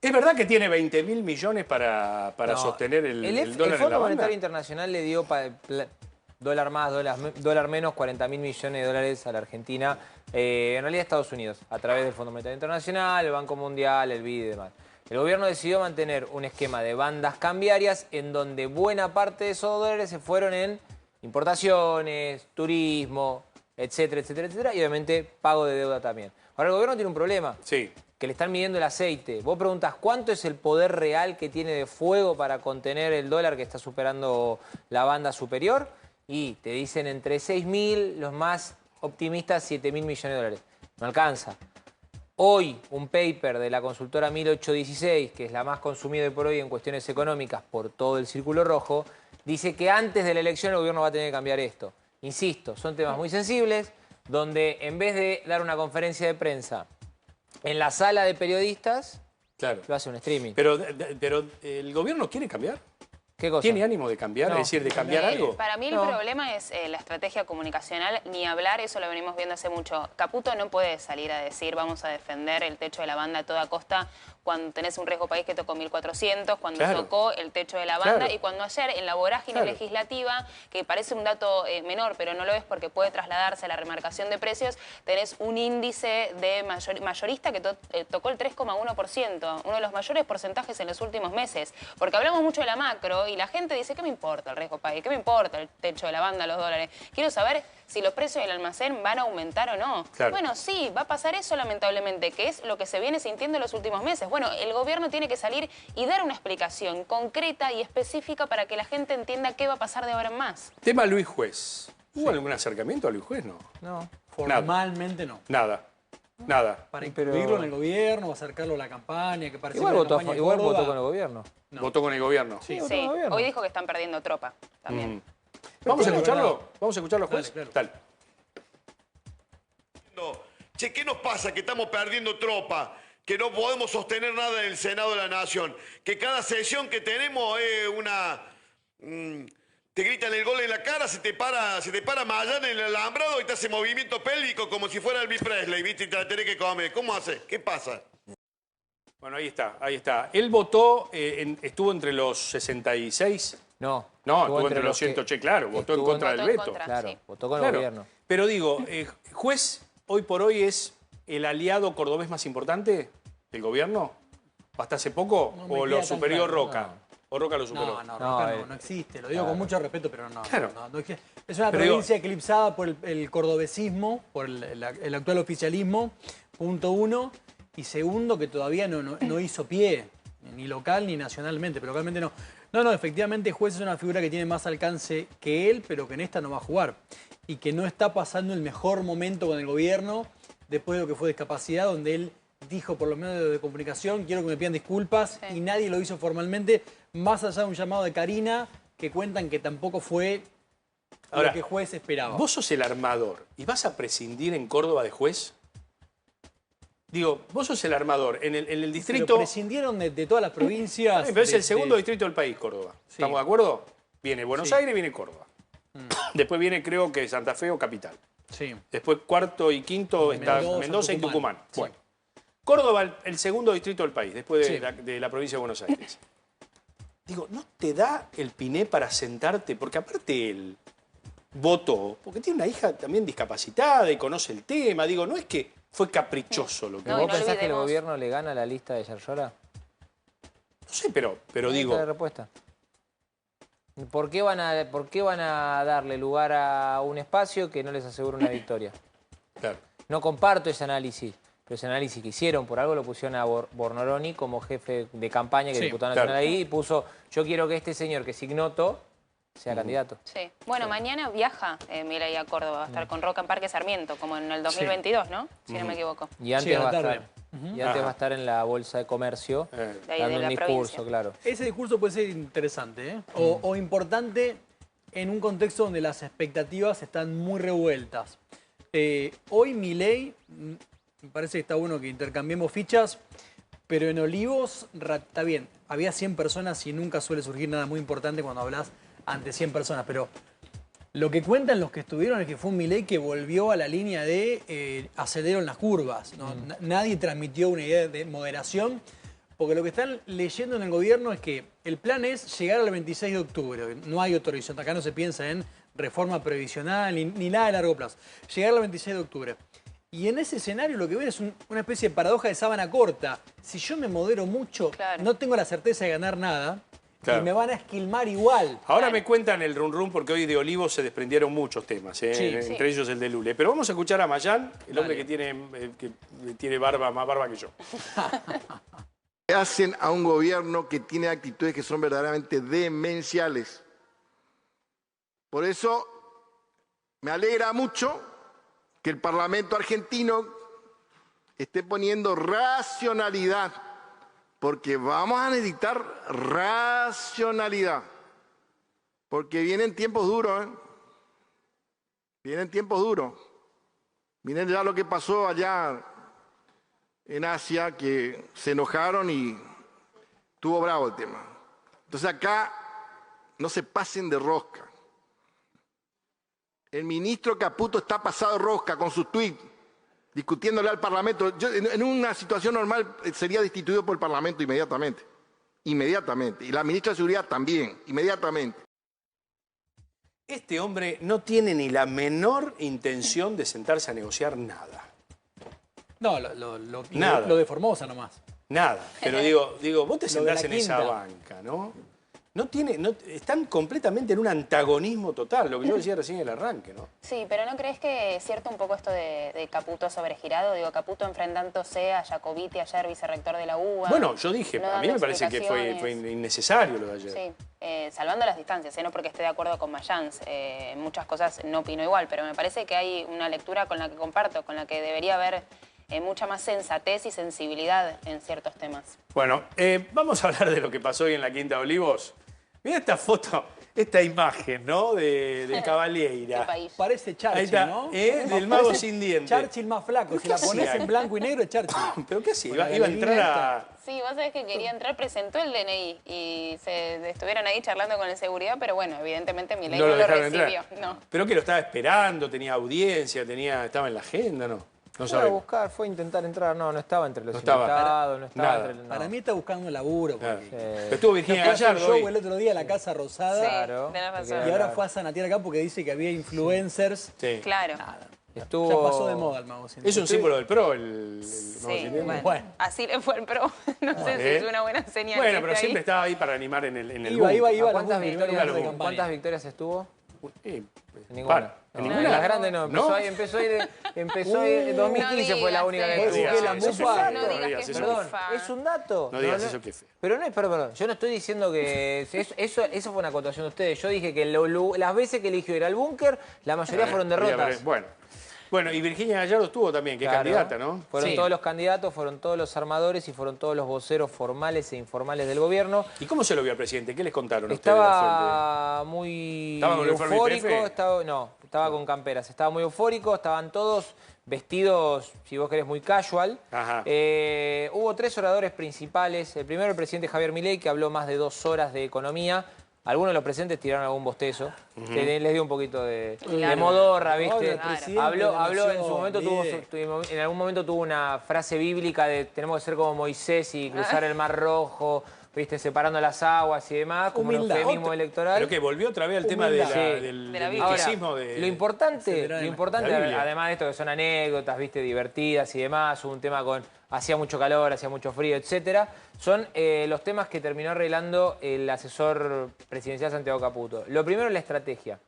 Speaker 3: ¿Es verdad que tiene 20.000 millones para sostener el dólar en la banda?
Speaker 12: El Fondo Monetario Internacional le dio dólar más, dólar menos, 40.000 millones de dólares a la Argentina, en realidad a Estados Unidos, a través del Fondo Monetario Internacional, el Banco Mundial, el BID y demás. El gobierno decidió mantener un esquema de bandas cambiarias en donde buena parte de esos dólares se fueron en importaciones, turismo, etcétera, etcétera, etcétera, y obviamente pago de deuda también. Ahora el gobierno tiene un problema,
Speaker 3: sí,
Speaker 12: que le están midiendo el aceite. Vos preguntás, ¿cuánto es el poder real que tiene de fuego para contener el dólar que está superando la banda superior? Y te dicen entre 6.000, los más optimistas, 7.000 millones de dólares. No alcanza. Hoy, un paper de la consultora 1816, que es la más consumida hoy por hoy en cuestiones económicas por todo el círculo rojo, dice que antes de la elección el gobierno va a tener que cambiar esto. Insisto, son temas muy sensibles, donde en vez de dar una conferencia de prensa en la sala de periodistas,
Speaker 3: claro,
Speaker 12: lo hace un streaming.
Speaker 3: Pero ¿el gobierno quiere cambiar?
Speaker 12: ¿Qué cosa?
Speaker 3: ¿Tiene ánimo de cambiar?
Speaker 12: No.
Speaker 3: Es decir, de cambiar algo.
Speaker 11: Para mí el problema es la estrategia comunicacional, ni hablar, eso lo venimos viendo hace mucho. Caputo no puede salir a decir vamos a defender el techo de la banda a toda costa cuando tenés un riesgo país que tocó 1.400, cuando tocó el techo de la banda y cuando ayer en la vorágine legislativa, que parece un dato menor, pero no lo es porque puede trasladarse a la remarcación de precios, tenés un índice de mayorista que tocó el 3,1%, uno de los mayores porcentajes en los últimos meses, porque hablamos mucho de la macro y la gente dice, ¿qué me importa el riesgo país? ¿Qué me importa el techo de la banda, los dólares? Quiero saber si los precios del almacén van a aumentar o no.
Speaker 3: Claro.
Speaker 11: Bueno, sí, va a pasar eso lamentablemente, que es lo que se viene sintiendo en los últimos meses. Bueno, el gobierno tiene que salir y dar una explicación concreta y específica para que la gente entienda qué va a pasar de ahora en más.
Speaker 3: Tema Luis Juez. ¿Hubo algún acercamiento a Luis Juez? No.
Speaker 12: No.
Speaker 13: Formalmente no.
Speaker 3: Nada. Nada.
Speaker 13: Para incluirlo en el gobierno, acercarlo a la campaña, que participe
Speaker 12: Igual
Speaker 13: en la
Speaker 12: votó,
Speaker 13: campaña de
Speaker 12: igual
Speaker 13: Córdoba.
Speaker 12: votó con el gobierno.
Speaker 13: No.
Speaker 3: ¿Votó con el gobierno?
Speaker 11: Sí, hoy dijo que están perdiendo tropa también.
Speaker 3: ¿Vamos a escucharlo? ¿Vamos a escucharlo, juez?
Speaker 13: Claro.
Speaker 3: Dale.
Speaker 14: Che, ¿qué nos pasa? Que estamos perdiendo tropa, que no podemos sostener nada en el Senado de la Nación, que cada sesión que tenemos es una... te gritan el gol en la cara, se te para Mayán en el alambrado y te hace movimiento pélvico como si fuera Elvis Presley, ¿viste? Y te la tenés que comer. ¿Cómo hace? ¿Qué pasa?
Speaker 3: Bueno, ahí está, ahí está. Él votó, estuvo entre los 66...
Speaker 12: No,
Speaker 3: estuvo entre los 180, claro, votó en contra del veto.
Speaker 12: Claro, votó con el gobierno.
Speaker 3: Pero digo, Juez hoy por hoy es el aliado cordobés más importante del gobierno, hasta hace poco, o lo superior Roca. O Roca lo superó.
Speaker 13: No existe, lo digo con mucho respeto, pero no.
Speaker 3: Claro.
Speaker 13: No es una provincia eclipsada por el cordobesismo, por el actual oficialismo, punto uno, y segundo, que todavía no hizo pie, ni local ni nacionalmente, pero localmente no. No, efectivamente Juez es una figura que tiene más alcance que él, pero que en esta no va a jugar. Y que no está pasando el mejor momento con el gobierno después de lo que fue discapacidad, donde él dijo por los medios de comunicación, quiero que me pidan disculpas, y nadie lo hizo formalmente, más allá de un llamado de Karina, que cuentan que tampoco fue lo que Juez esperaba.
Speaker 3: Vos sos el armador, ¿y vas a prescindir en Córdoba de Juez? Digo, vos sos el armador. En el distrito...
Speaker 13: Pero prescindieron de todas las provincias.
Speaker 3: Pero es el segundo distrito del país, Córdoba.
Speaker 13: Sí.
Speaker 3: ¿Estamos de acuerdo? Viene Buenos Aires, viene Córdoba. Después viene, creo que Santa Fe o Capital.
Speaker 13: Sí.
Speaker 3: Después cuarto y quinto está Mendoza y Tucumán.
Speaker 13: Sí.
Speaker 3: Bueno. Córdoba, el segundo distrito del país, después de la provincia de Buenos Aires. Digo, ¿no te da el piné para sentarte? Porque aparte él votó, porque tiene una hija también discapacitada y conoce el tema. Digo, no es que fue caprichoso lo que...
Speaker 12: ¿Vos pensás que el gobierno le gana la lista de Yarlora?
Speaker 3: No sé, pero digo...
Speaker 12: La respuesta. ¿Por qué van a darle lugar a un espacio que no les asegura una victoria?
Speaker 3: Claro.
Speaker 12: No comparto ese análisis, pero ese análisis que hicieron, por algo lo pusieron a Bornoroni como jefe de campaña, que es diputado nacional ahí, y puso, yo quiero que este señor, que es ignoto, sea candidato.
Speaker 11: Sí. Bueno, mañana viaja Milei a Córdoba, va a estar con Roca en Parque Sarmiento, como en el 2022, ¿no? Si no me equivoco.
Speaker 12: Y antes va a estar... Y antes va a estar en la Bolsa de Comercio, dando un discurso, claro.
Speaker 13: Ese discurso puede ser interesante, ¿eh? O importante en un contexto donde las expectativas están muy revueltas. Hoy Milei, me parece que está bueno que intercambiemos fichas, pero en Olivos, está bien, había 100 personas y nunca suele surgir nada muy importante cuando hablas ante 100 personas, pero... Lo que cuentan los que estuvieron es que fue un Milei que volvió a la línea de acelero en las curvas. ¿No? Nadie transmitió una idea de moderación, porque lo que están leyendo en el gobierno es que el plan es llegar al 26 de octubre. No hay otro horizonte. Acá no se piensa en reforma previsional ni nada de largo plazo. Llegar al 26 de octubre. Y en ese escenario lo que ven es una especie de paradoja de sábana corta. Si yo me modero mucho, no tengo la certeza de ganar nada. Claro. Y me van a esquilmar igual.
Speaker 3: Ahora me cuentan el run porque hoy de Olivos se desprendieron muchos temas, entre ellos el de Lule. Pero vamos a escuchar a Mayán, el hombre que tiene barba, más barba que yo.
Speaker 15: Hacen a un gobierno que tiene actitudes que son verdaderamente demenciales. Por eso me alegra mucho que el Parlamento argentino esté poniendo racionalidad. Porque vamos a necesitar racionalidad. Porque vienen tiempos duros, ¿eh? Vienen tiempos duros. Miren ya lo que pasó allá en Asia, que se enojaron y estuvo bravo el tema. Entonces acá no se pasen de rosca. El ministro Caputo está pasado de rosca con sus tweets, discutiéndole al Parlamento. Yo, en una situación normal sería destituido por el Parlamento inmediatamente. Inmediatamente. Y la ministra de Seguridad también, inmediatamente.
Speaker 3: Este hombre no tiene ni la menor intención de sentarse a negociar nada.
Speaker 13: No, lo de Formosa nomás.
Speaker 3: Nada. Pero digo, vos te sentás en esa banca, ¿no? Están completamente en un antagonismo total, lo que yo decía recién en el arranque, ¿no?
Speaker 11: Sí, pero ¿no crees que es cierto un poco esto de Caputo sobregirado? Digo, Caputo enfrentándose a Jacobiti ayer, vicerrector de la UBA.
Speaker 3: Bueno, yo dije, a mí me parece que fue innecesario lo de ayer.
Speaker 11: Sí, salvando las distancias, no porque esté de acuerdo con Mayans, en muchas cosas no opino igual, pero me parece que hay una lectura con la que comparto, con la que debería haber mucha más sensatez y sensibilidad en ciertos temas.
Speaker 3: Bueno, vamos a hablar de lo que pasó hoy en la Quinta de Olivos. Mira esta foto, esta imagen, ¿no? De Cavalleira.
Speaker 13: Parece Churchill,
Speaker 3: ahí está,
Speaker 13: ¿no?
Speaker 3: Del mago sin dientes.
Speaker 13: Churchill más flaco. Si la pones en blanco y negro es Churchill.
Speaker 3: ¿Pero qué hacía? Iba a entrar a...
Speaker 11: Sí, vos sabés que quería entrar, presentó el DNI y se estuvieron ahí charlando con el seguridad, pero bueno, evidentemente Milei no lo recibió. No.
Speaker 3: ¿Pero que lo estaba esperando? ¿Tenía audiencia? ¿Estaba en la agenda? No
Speaker 12: fue a buscar, fue a intentar entrar. No estaba entre los invitados, no estaba entre... No.
Speaker 13: Para mí está buscando laburo.
Speaker 3: Pero estuvo Virginia Gallardo
Speaker 13: hoy. El otro día a la Casa Rosada.
Speaker 11: Claro.
Speaker 13: Y ahora fue a Zanatear acá porque dice que había influencers.
Speaker 11: Sí. Claro.
Speaker 13: Nada. Ya pasó de moda el mago sin dientes.
Speaker 3: Es un símbolo del PRO el mago sin
Speaker 11: dientes. Bueno, así le fue el PRO. No sé si es una buena señal.
Speaker 3: Bueno, pero siempre estaba ahí para animar en el
Speaker 13: Iba.
Speaker 12: ¿Cuántas victorias estuvo?
Speaker 3: Ninguna.
Speaker 12: ¿Ninguna? Las grandes no. Empezó ahí 2015 fue la única que tuvo. Perdón, es un dato.
Speaker 3: No digas eso, que feo.
Speaker 12: Pero perdón, yo no estoy diciendo que... Eso fue una acotación de ustedes. Yo dije que las veces que eligió ir al búnker, la mayoría fueron derrotas.
Speaker 3: Bueno, y Virginia Gallardo estuvo también, que es candidata, ¿no?
Speaker 12: Fueron todos los candidatos, fueron todos los armadores y fueron todos los voceros formales e informales del gobierno.
Speaker 3: ¿Y cómo se lo vio al presidente? ¿Qué les contaron
Speaker 12: Estaba muy eufórico. Estaba con
Speaker 3: No.
Speaker 12: camperas. Estaba muy eufórico, estaban todos vestidos, si vos querés, muy casual. Hubo 3 oradores principales. El primero, el presidente Javier Milei, que habló más de 2 horas de economía. Algunos de los presentes tiraron algún bostezo, que les dio un poquito de modorra, ¿viste? Habló en su momento, en algún momento tuvo una frase bíblica de tenemos que ser como Moisés y cruzar el Mar Rojo, ¿viste? Separando las aguas y demás, como un eufemismo electoral.
Speaker 3: Pero que volvió otra vez al tema del misticismo.
Speaker 12: Lo importante además de esto que son anécdotas, ¿viste? Divertidas y demás, hubo un tema con hacía mucho calor, hacía mucho frío, etcétera, son los temas que terminó arreglando el asesor presidencial Santiago Caputo. Lo primero es la estrategia.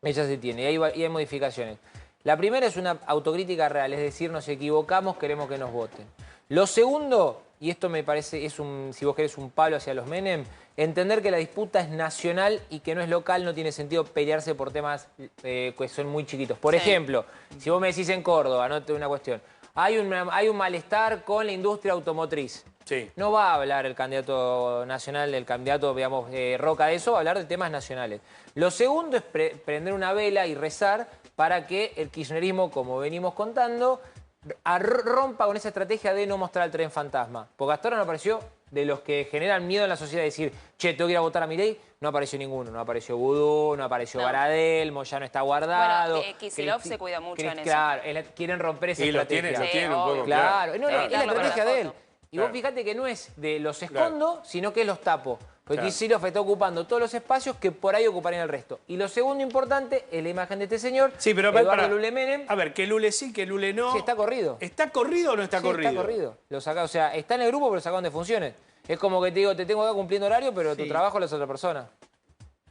Speaker 12: Ella se tiene, y hay modificaciones. La primera es una autocrítica real, es decir, nos equivocamos, queremos que nos voten. Lo segundo, y esto me parece, si vos querés, un palo hacia los Menem, entender que la disputa es nacional y que no es local, no tiene sentido pelearse por temas que son muy chiquitos. Por ejemplo, si vos me decís en Córdoba, no te una cuestión, hay un malestar con la industria automotriz. No va a hablar el candidato nacional, el candidato, digamos, Roca de eso, va a hablar de temas nacionales. Lo segundo es prender una vela y rezar para que el kirchnerismo, como venimos contando, rompa con esa estrategia de no mostrar el tren fantasma. Porque hasta ahora no apareció, de los que generan miedo en la sociedad, decir, che, tengo que ir a votar a Milei, no apareció ninguno. No apareció Vudú, no apareció Baradel, Moyano está guardado.
Speaker 11: Bueno, Kicillof se cuida mucho en eso.
Speaker 12: Claro, quieren romper esa estrategia.
Speaker 3: Lo tiene un poco,
Speaker 12: claro. No, es la estrategia de él. Y vos fíjate que no es de los escondo, sino que los tapo. Porque Kicillof está ocupando todos los espacios que por ahí ocuparían el resto. Y lo segundo importante es la imagen de este señor, Eduardo Lule Menem.
Speaker 3: A ver, que Lule sí, que Lule no.
Speaker 12: Sí, está corrido.
Speaker 3: ¿Está corrido o no está corrido?
Speaker 12: Está corrido. Lo saca, o sea, está en el grupo, pero lo sacaron de funciones. Es como que te digo, te tengo acá cumpliendo horario, pero tu trabajo lo hace otra persona.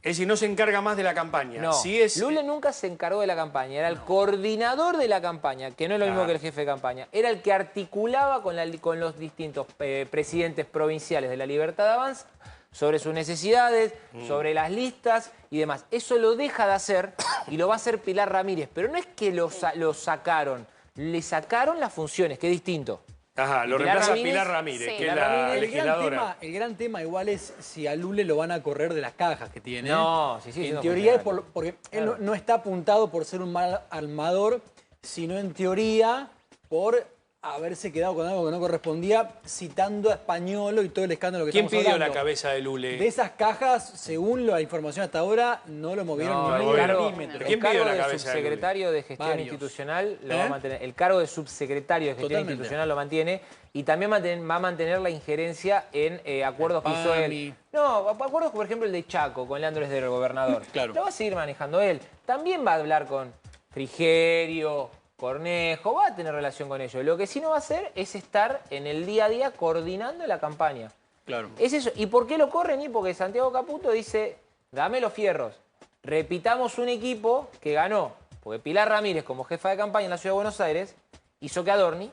Speaker 3: Es decir, no se encarga más de la campaña.
Speaker 12: No, Lule nunca se encargó de la campaña, era el coordinador de la campaña, que no es lo mismo que el jefe de campaña. Era el que articulaba con los distintos presidentes provinciales de la Libertad Avanza sobre sus necesidades, sobre las listas y demás. Eso lo deja de hacer y lo va a hacer Pilar Ramírez. Pero no es que lo sacaron, le sacaron las funciones, que es distinto.
Speaker 3: Ajá, lo reemplaza Pilar Ramírez, que es la legisladora.
Speaker 13: El gran tema igual es si a Lule lo van a correr de las cajas que tiene.
Speaker 12: No,
Speaker 13: en teoría es porque él no está apuntado por ser un mal armador, sino en teoría por haberse quedado con algo que no correspondía, citando a Españolo y todo el escándalo que estamos hablando.
Speaker 3: ¿Quién pidió la cabeza de Lule?
Speaker 13: De esas cajas, según la información hasta ahora, no lo movieron ni medio milímetro.
Speaker 12: El cargo de subsecretario de Gestión Institucional lo va a mantener. El cargo de subsecretario de Gestión Institucional lo mantiene y también va a mantener la injerencia en acuerdos que hizo él. No, acuerdos, por ejemplo, el de Chaco, con Leandro Esdero, el gobernador. Lo va a seguir manejando él. También va a hablar con Frigerio, Cornejo, va a tener relación con ellos. Lo que sí no va a hacer es estar en el día a día coordinando la campaña.
Speaker 3: Claro.
Speaker 12: Es eso. ¿Y por qué lo corren? Y porque Santiago Caputo dice, dame los fierros, repitamos un equipo que ganó. Porque Pilar Ramírez, como jefa de campaña en la Ciudad de Buenos Aires, hizo que Adorni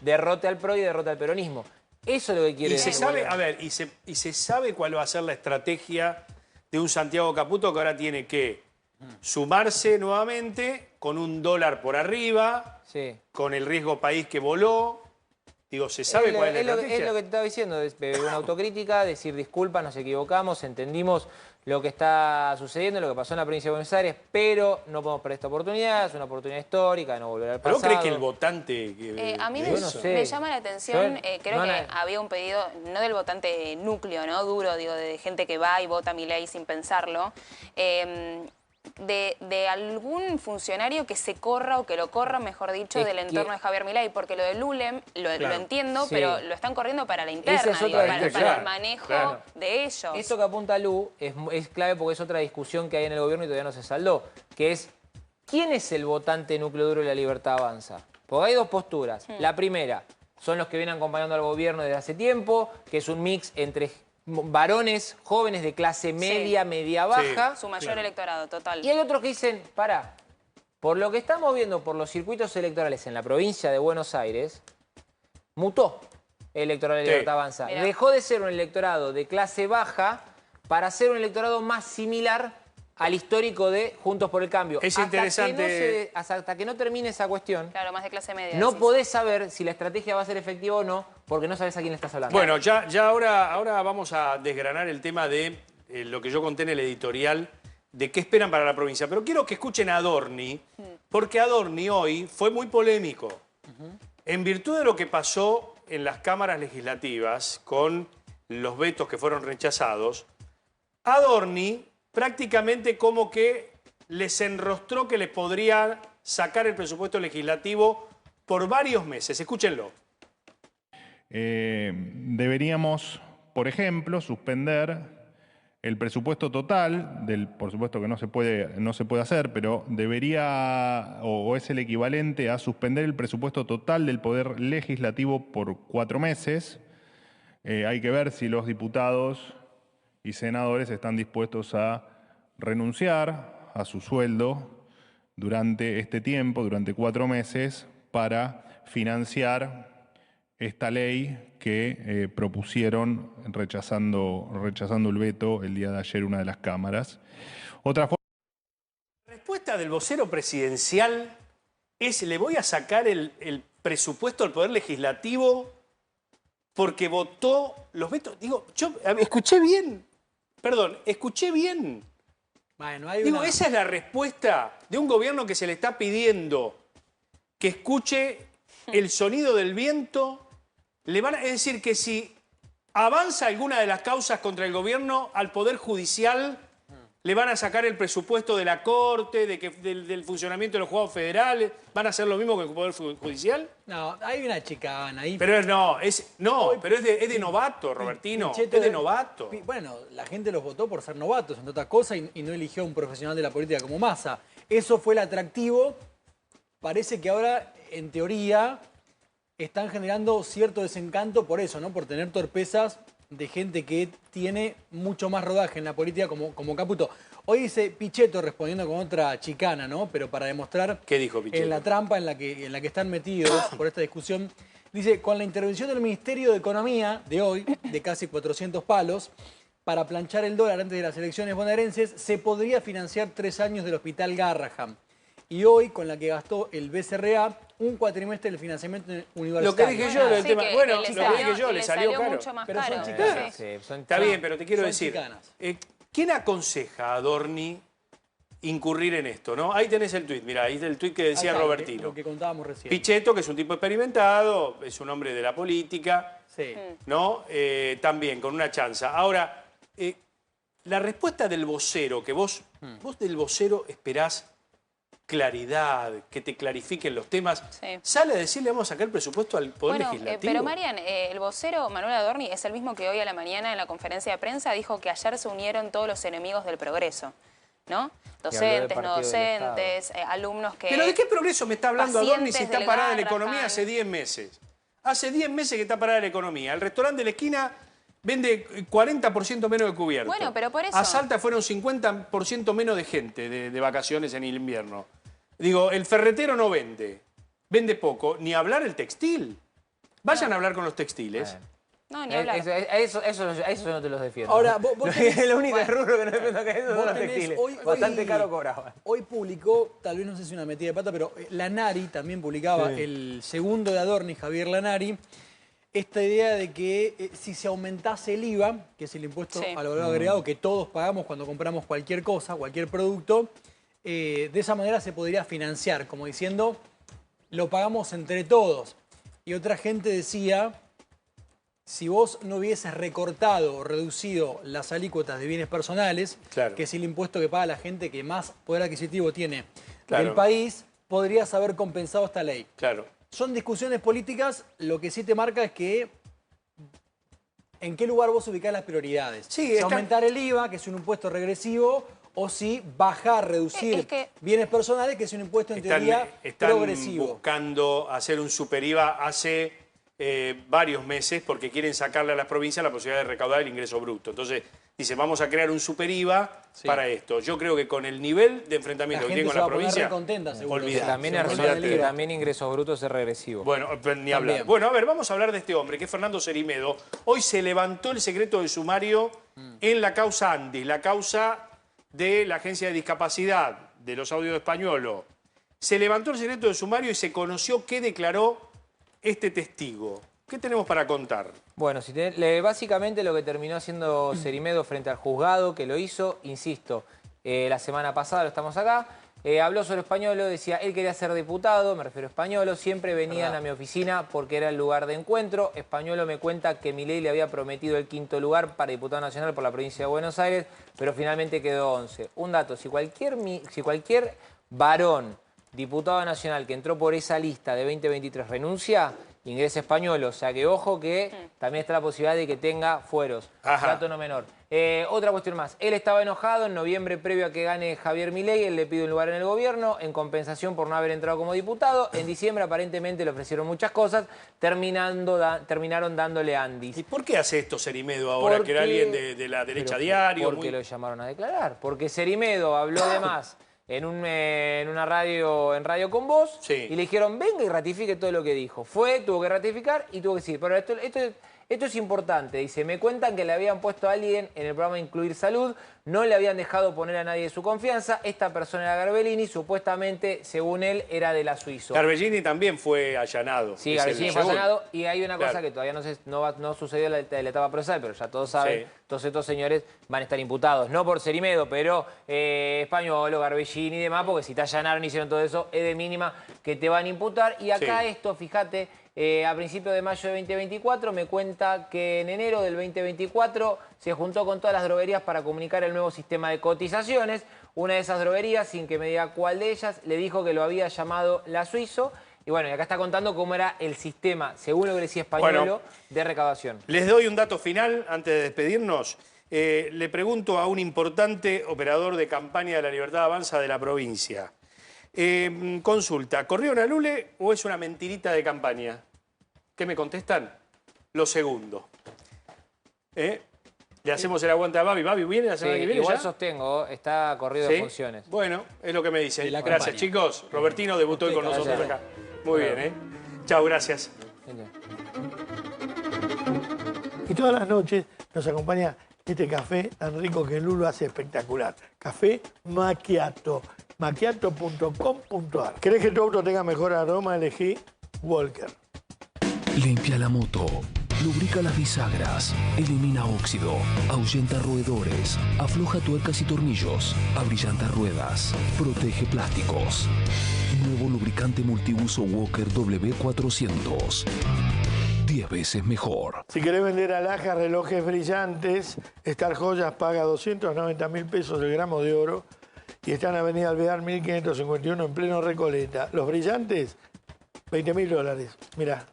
Speaker 12: derrote al PRO y derrote al peronismo. Eso es lo que quiere decir.
Speaker 3: Y se sabe cuál va a ser la estrategia de un Santiago Caputo que ahora tiene que sumarse nuevamente con un dólar por arriba, con el riesgo país que voló. Digo, ¿se sabe cuál es la estrategia?
Speaker 12: Es lo que te estaba diciendo, una autocrítica, decir disculpa, nos equivocamos, entendimos lo que está sucediendo, lo que pasó en la provincia de Buenos Aires, pero no podemos perder esta oportunidad, es una oportunidad histórica, no volver al pasado.
Speaker 3: ¿Pero crees que el votante...
Speaker 11: a mí me llama la atención, creo que había un pedido, no del votante núcleo, ¿no? Duro, digo, de gente que va y vota a Milei sin pensarlo, de algún funcionario que se corra o que lo corra, mejor dicho, del entorno de Javier Milei, porque lo de Lulem lo entiendo, pero lo están corriendo para la interna, para el manejo de ellos.
Speaker 12: Eso que apunta Lu es clave porque es otra discusión que hay en el gobierno y todavía no se saldó, que es ¿quién es el votante núcleo duro de la Libertad Avanza? Porque hay dos posturas. La primera son los que vienen acompañando al gobierno desde hace tiempo, que es un mix entre varones jóvenes de clase media, media baja.
Speaker 11: Su mayor electorado, total.
Speaker 12: Y hay otros que dicen, pará, por lo que estamos viendo por los circuitos electorales en la provincia de Buenos Aires, mutó el electorado de Libertad Avanza. Dejó de ser un electorado de clase baja para ser un electorado más similar al histórico de Juntos por el Cambio.
Speaker 3: Es interesante.
Speaker 12: Hasta que no termine esa cuestión,
Speaker 11: claro, más de clase media.
Speaker 12: No podés saber si la estrategia va a ser efectiva o no, porque no sabés a quién le estás hablando.
Speaker 3: Bueno, ya ahora vamos a desgranar el tema de lo que yo conté en el editorial, de qué esperan para la provincia. Pero quiero que escuchen a Adorni, porque Adorni hoy fue muy polémico. En virtud de lo que pasó en las cámaras legislativas con los vetos que fueron rechazados, Adorni prácticamente como que les enrostró que les podría sacar el presupuesto legislativo por varios meses. Escúchenlo.
Speaker 4: Deberíamos, por ejemplo, suspender el presupuesto total, por supuesto que no se puede hacer, pero debería, o es el equivalente a suspender el presupuesto total del Poder Legislativo por 4 meses. Hay que ver si los diputados y senadores están dispuestos a renunciar a su sueldo durante este tiempo, durante 4 meses, para financiar esta ley que propusieron rechazando el veto el día de ayer una de las cámaras.
Speaker 3: La respuesta del vocero presidencial es: le voy a sacar el presupuesto al Poder Legislativo porque votó los vetos. Digo, yo escuché bien. Perdón, escuché bien.
Speaker 13: Bueno,
Speaker 3: esa es la respuesta de un gobierno que se le está pidiendo que escuche el sonido del viento. Es decir, que si avanza alguna de las causas contra el gobierno, al Poder Judicial le van a sacar el presupuesto de la Corte, del funcionamiento de los juzgados federales. ¿Van a hacer lo mismo que el Poder Judicial?
Speaker 13: No, hay una chicana ahí.
Speaker 3: Pero es de novato, Robertino. Es de novato.
Speaker 13: Bueno, la gente los votó por ser novatos, entre otras cosas, y no eligió a un profesional de la política como Massa. Eso fue el atractivo. Parece que ahora, en teoría, están generando cierto desencanto por eso, ¿no? Por tener torpezas de gente que tiene mucho más rodaje en la política como Caputo. Hoy dice Pichetto, respondiendo con otra chicana, ¿no? Pero para demostrar
Speaker 3: ¿qué dijo Pichetto?
Speaker 13: En la trampa en la que están metidos por esta discusión. Dice, con la intervención del Ministerio de Economía de hoy, de casi 400 palos, para planchar el dólar antes de las elecciones bonaerenses, se podría financiar 3 años del Hospital Garrahan. Y hoy, con la que gastó el BCRA, un cuatrimestre del financiamiento universitario.
Speaker 3: Lo que dije yo, el tema. Bueno, lo que dije yo, le salió caro.
Speaker 11: Mucho más
Speaker 13: pero
Speaker 11: caro.
Speaker 13: son chicanas.
Speaker 12: Sí,
Speaker 3: Está bien, pero te quiero
Speaker 13: Son
Speaker 3: decir,
Speaker 13: chicanas.
Speaker 3: ¿quién aconseja a Adorni incurrir en esto, no? Ahí tenés el tuit, mirá, ahí está el tuit que decía Robertino.
Speaker 13: Lo que contábamos recién.
Speaker 3: Pichetto, que es un tipo experimentado, es un hombre de la política,
Speaker 13: Sí.
Speaker 3: ¿no? También, con una chanza. Ahora, la respuesta del vocero, que vos del vocero esperás claridad, que te clarifiquen los temas, sale a decirle vamos a sacar el presupuesto al Poder Legislativo.
Speaker 11: Pero Marian, el vocero Manuel Adorni es el mismo que hoy a la mañana en la conferencia de prensa dijo que ayer se unieron todos los enemigos del progreso, ¿no? Docentes, no docentes, alumnos que...
Speaker 3: ¿Pero de qué progreso me está hablando Adorni si está parada la economía
Speaker 11: Garrahan.
Speaker 3: hace 10 meses? Hace 10 meses que está parada la economía. El restaurante de la esquina vende 40% menos de cubierto.
Speaker 11: Bueno, pero por eso...
Speaker 3: A Salta fueron 50% menos de gente de vacaciones en el invierno. Digo, el ferretero no vende. Vende poco. Ni hablar el textil. Vayan a hablar con los textiles.
Speaker 11: No, ni hablar.
Speaker 12: Eso no te los defiendo.
Speaker 13: Ahora, vos tenés,
Speaker 12: lo único rubro que no defiendo que eso son los
Speaker 13: tenés
Speaker 12: textiles.
Speaker 13: Bastante
Speaker 12: Bastante caro cobraba.
Speaker 13: Hoy publicó, tal vez no sé si una metida de pata, pero Lanari también publicaba, el segundo de Adorni, Javier Lanari, esta idea de que si se aumentase el IVA, que es el impuesto al valor agregado que todos pagamos cuando compramos cualquier cosa, cualquier producto, de esa manera se podría financiar, como diciendo, lo pagamos entre todos. Y otra gente decía, si vos no hubieses recortado o reducido las alícuotas de bienes personales, que es el impuesto que paga la gente que más poder adquisitivo tiene del país, podrías haber compensado esta ley.
Speaker 3: Claro.
Speaker 13: Son discusiones políticas, lo que sí te marca es que en qué lugar vos ubicás las prioridades.
Speaker 3: Sí,
Speaker 13: si aumentar el IVA, que es un impuesto regresivo, o si bajar, reducir bienes personales, que es un impuesto en teoría progresivo.
Speaker 3: Están buscando hacer un super IVA hace varios meses porque quieren sacarle a las provincias la posibilidad de recaudar el ingreso bruto. Entonces, dice, vamos a crear un super IVA para esto. Yo creo que con el nivel de enfrentamiento que tiene con la provincia,
Speaker 12: olvídate. También ingresos brutos es regresivo.
Speaker 3: Bueno, ni hablar. Bueno, a ver, vamos a hablar de este hombre, que es Fernando Cerimedo. Hoy se levantó el secreto de sumario en la causa Andis, la causa de la Agencia de Discapacidad, de los audios de Españolo. Se levantó el secreto de sumario y se conoció qué declaró este testigo. ¿Qué tenemos para contar?
Speaker 12: Bueno, básicamente lo que terminó haciendo Cerimedo frente al juzgado, que lo hizo, insisto, la semana pasada, lo estamos acá, Habló sobre Españolo, decía, él quería ser diputado, me refiero a Españolo, siempre venían a mi oficina porque era el lugar de encuentro. Españolo me cuenta que Milei le había prometido el 5º lugar para diputado nacional por la provincia de Buenos Aires, pero finalmente quedó 11. Un dato, si cualquier varón diputado nacional que entró por esa lista de 2023 renuncia, ingresa Españolo. O sea que ojo que también está la posibilidad de que tenga fueros. Dato no menor. Otra cuestión más. Él estaba enojado en noviembre previo a que gane Javier Milei. Él le pide un lugar en el gobierno en compensación por no haber entrado como diputado. En diciembre aparentemente le ofrecieron muchas cosas. Terminaron dándole andis.
Speaker 3: ¿Y por qué hace esto Serimedo ahora, que era alguien de la derecha diario?
Speaker 12: Porque lo llamaron a declarar. Porque Serimedo habló de más en una radio, en Radio Con Vos, y le dijeron, venga y ratifique todo lo que dijo. Fue, tuvo que ratificar y tuvo que decir. Pero esto es importante. Dice, me cuentan que le habían puesto a alguien en el programa Incluir Salud, no le habían dejado poner a nadie de su confianza. Esta persona era Garbellini, supuestamente, según él, era de la Suizo.
Speaker 3: Garbellini también fue allanado.
Speaker 12: Sí, Garbellini fue allanado, y hay una cosa que todavía no sucedió en la etapa procesal, pero ya todos saben, todos estos señores van a estar imputados, no por Serimedo, pero Españolo, Garbellini y demás, porque si te allanaron y hicieron todo eso, es de mínima que te van a imputar. Y acá esto, fíjate, a principios de mayo de 2024 me cuenta que en enero del 2024 se juntó con todas las droguerías para comunicar el nuevo sistema de cotizaciones. Una de esas droguerías, sin que me diga cuál de ellas, le dijo que lo había llamado La Suizo. Y bueno, y acá está contando cómo era el sistema, según lo que decía Españolo, de recaudación.
Speaker 3: Les doy un dato final antes de despedirnos. Le pregunto a un importante operador de campaña de La Libertad Avanza de la provincia. Consulta, ¿corrió una Lule o es una mentirita de campaña? ¿Qué me contestan? Lo segundo. Le hacemos el aguante a Babi. ¿Babi viene la semana que viene
Speaker 12: igual
Speaker 3: ya?
Speaker 12: Sostengo, está corrido de funciones.
Speaker 3: Bueno, es lo que me dicen.
Speaker 12: Gracias,
Speaker 3: campaña. Chicos. Robertino debutó hoy con nosotros acá. Muy bien, Chao, gracias.
Speaker 16: Y todas las noches nos acompaña este café tan rico que Lulo hace espectacular. Café Macchiato. Macchiato.com.ar. ¿Querés que tu auto tenga mejor aroma? Elegí Walker.
Speaker 17: Limpia la moto, lubrica las bisagras, elimina óxido, ahuyenta roedores, afloja tuercas y tornillos, abrillanta ruedas, protege plásticos. Nuevo lubricante multiuso Walker W400. 10 veces mejor.
Speaker 16: Si querés vender alhajas, relojes brillantes, Star Joyas paga 290.000 pesos el gramo de oro y está en Avenida Alvear 1551 en pleno Recoleta. Los brillantes, $20.000. Mirá.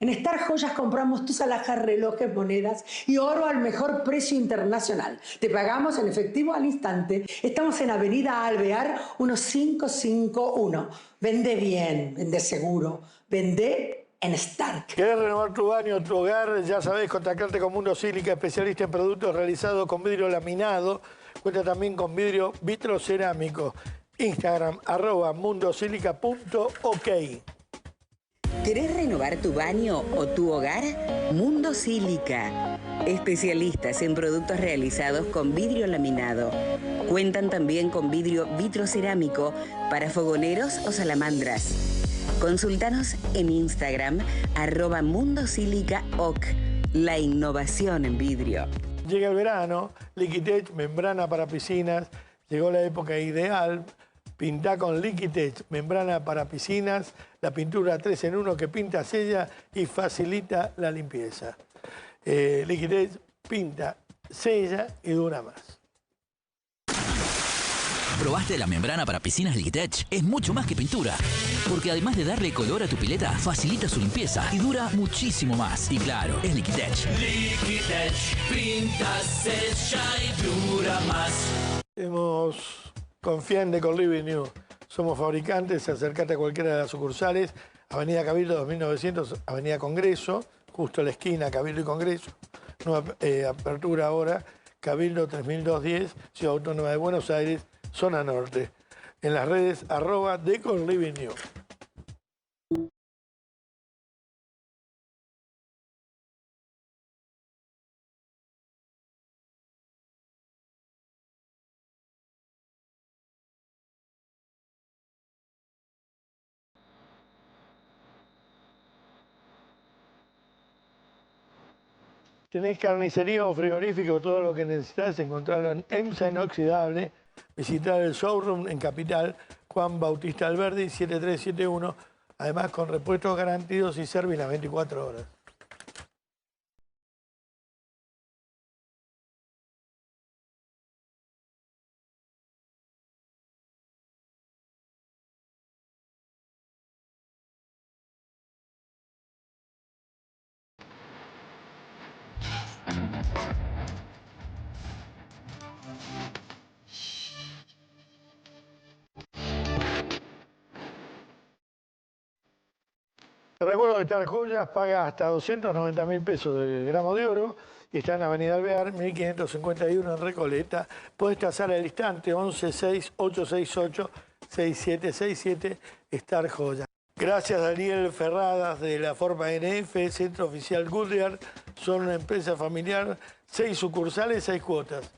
Speaker 18: En Star Joyas compramos tus alhajas, relojes, monedas y oro al mejor precio internacional. Te pagamos en efectivo al instante. Estamos en Avenida Alvear 1551. Vende bien, vende seguro, vende en Star.
Speaker 16: ¿Querés renovar tu baño, tu hogar? Ya sabés, contactarte con Mundo Sílica, especialista en productos realizados con vidrio laminado. Cuenta también con vidrio vitrocerámico. Instagram, @mundosilica.ok.
Speaker 19: ¿Querés renovar tu baño o tu hogar? Mundo Sílica. Especialistas en productos realizados con vidrio laminado. Cuentan también con vidrio vitrocerámico para fogoneros o salamandras. Consultanos en Instagram, @mundosilicaoc. La innovación en vidrio.
Speaker 16: Llega el verano, Liquitech, membrana para piscinas. Llegó la época ideal. Pintá con Liquitech, membrana para piscinas, la pintura 3 en 1 que pinta, sella y facilita la limpieza. Liquitech pinta, sella y dura más.
Speaker 20: ¿Probaste la membrana para piscinas Liquitech? Es mucho más que pintura, porque además de darle color a tu pileta, facilita su limpieza y dura muchísimo más. Y claro, es Liquitech.
Speaker 9: Liquitech, pinta, sella y dura más.
Speaker 16: Confía en Decor Living New. Somos fabricantes, acércate a cualquiera de las sucursales. Avenida Cabildo 2900, Avenida Congreso, justo a la esquina, Cabildo y Congreso. Nueva apertura ahora, Cabildo 3210, Ciudad Autónoma de Buenos Aires, zona norte. En las redes, @Decor Living New. Tenés carnicería o frigorífico, todo lo que necesitas encontrarlo en EMSA Inoxidable, visitar el showroom en Capital, Juan Bautista Alberdi, 7371, además con repuestos garantidos y servicio a 24 horas. Te recuerdo que Star Joyas paga hasta 290.000 pesos de gramo de oro y está en Avenida Alvear, 1551 en Recoleta. Podés tasar al instante 1168686767 Star Joyas. Gracias Daniel Ferradas de la Forma NF, Centro Oficial Goodyear. Son una empresa familiar, 6 sucursales, 6 cuotas.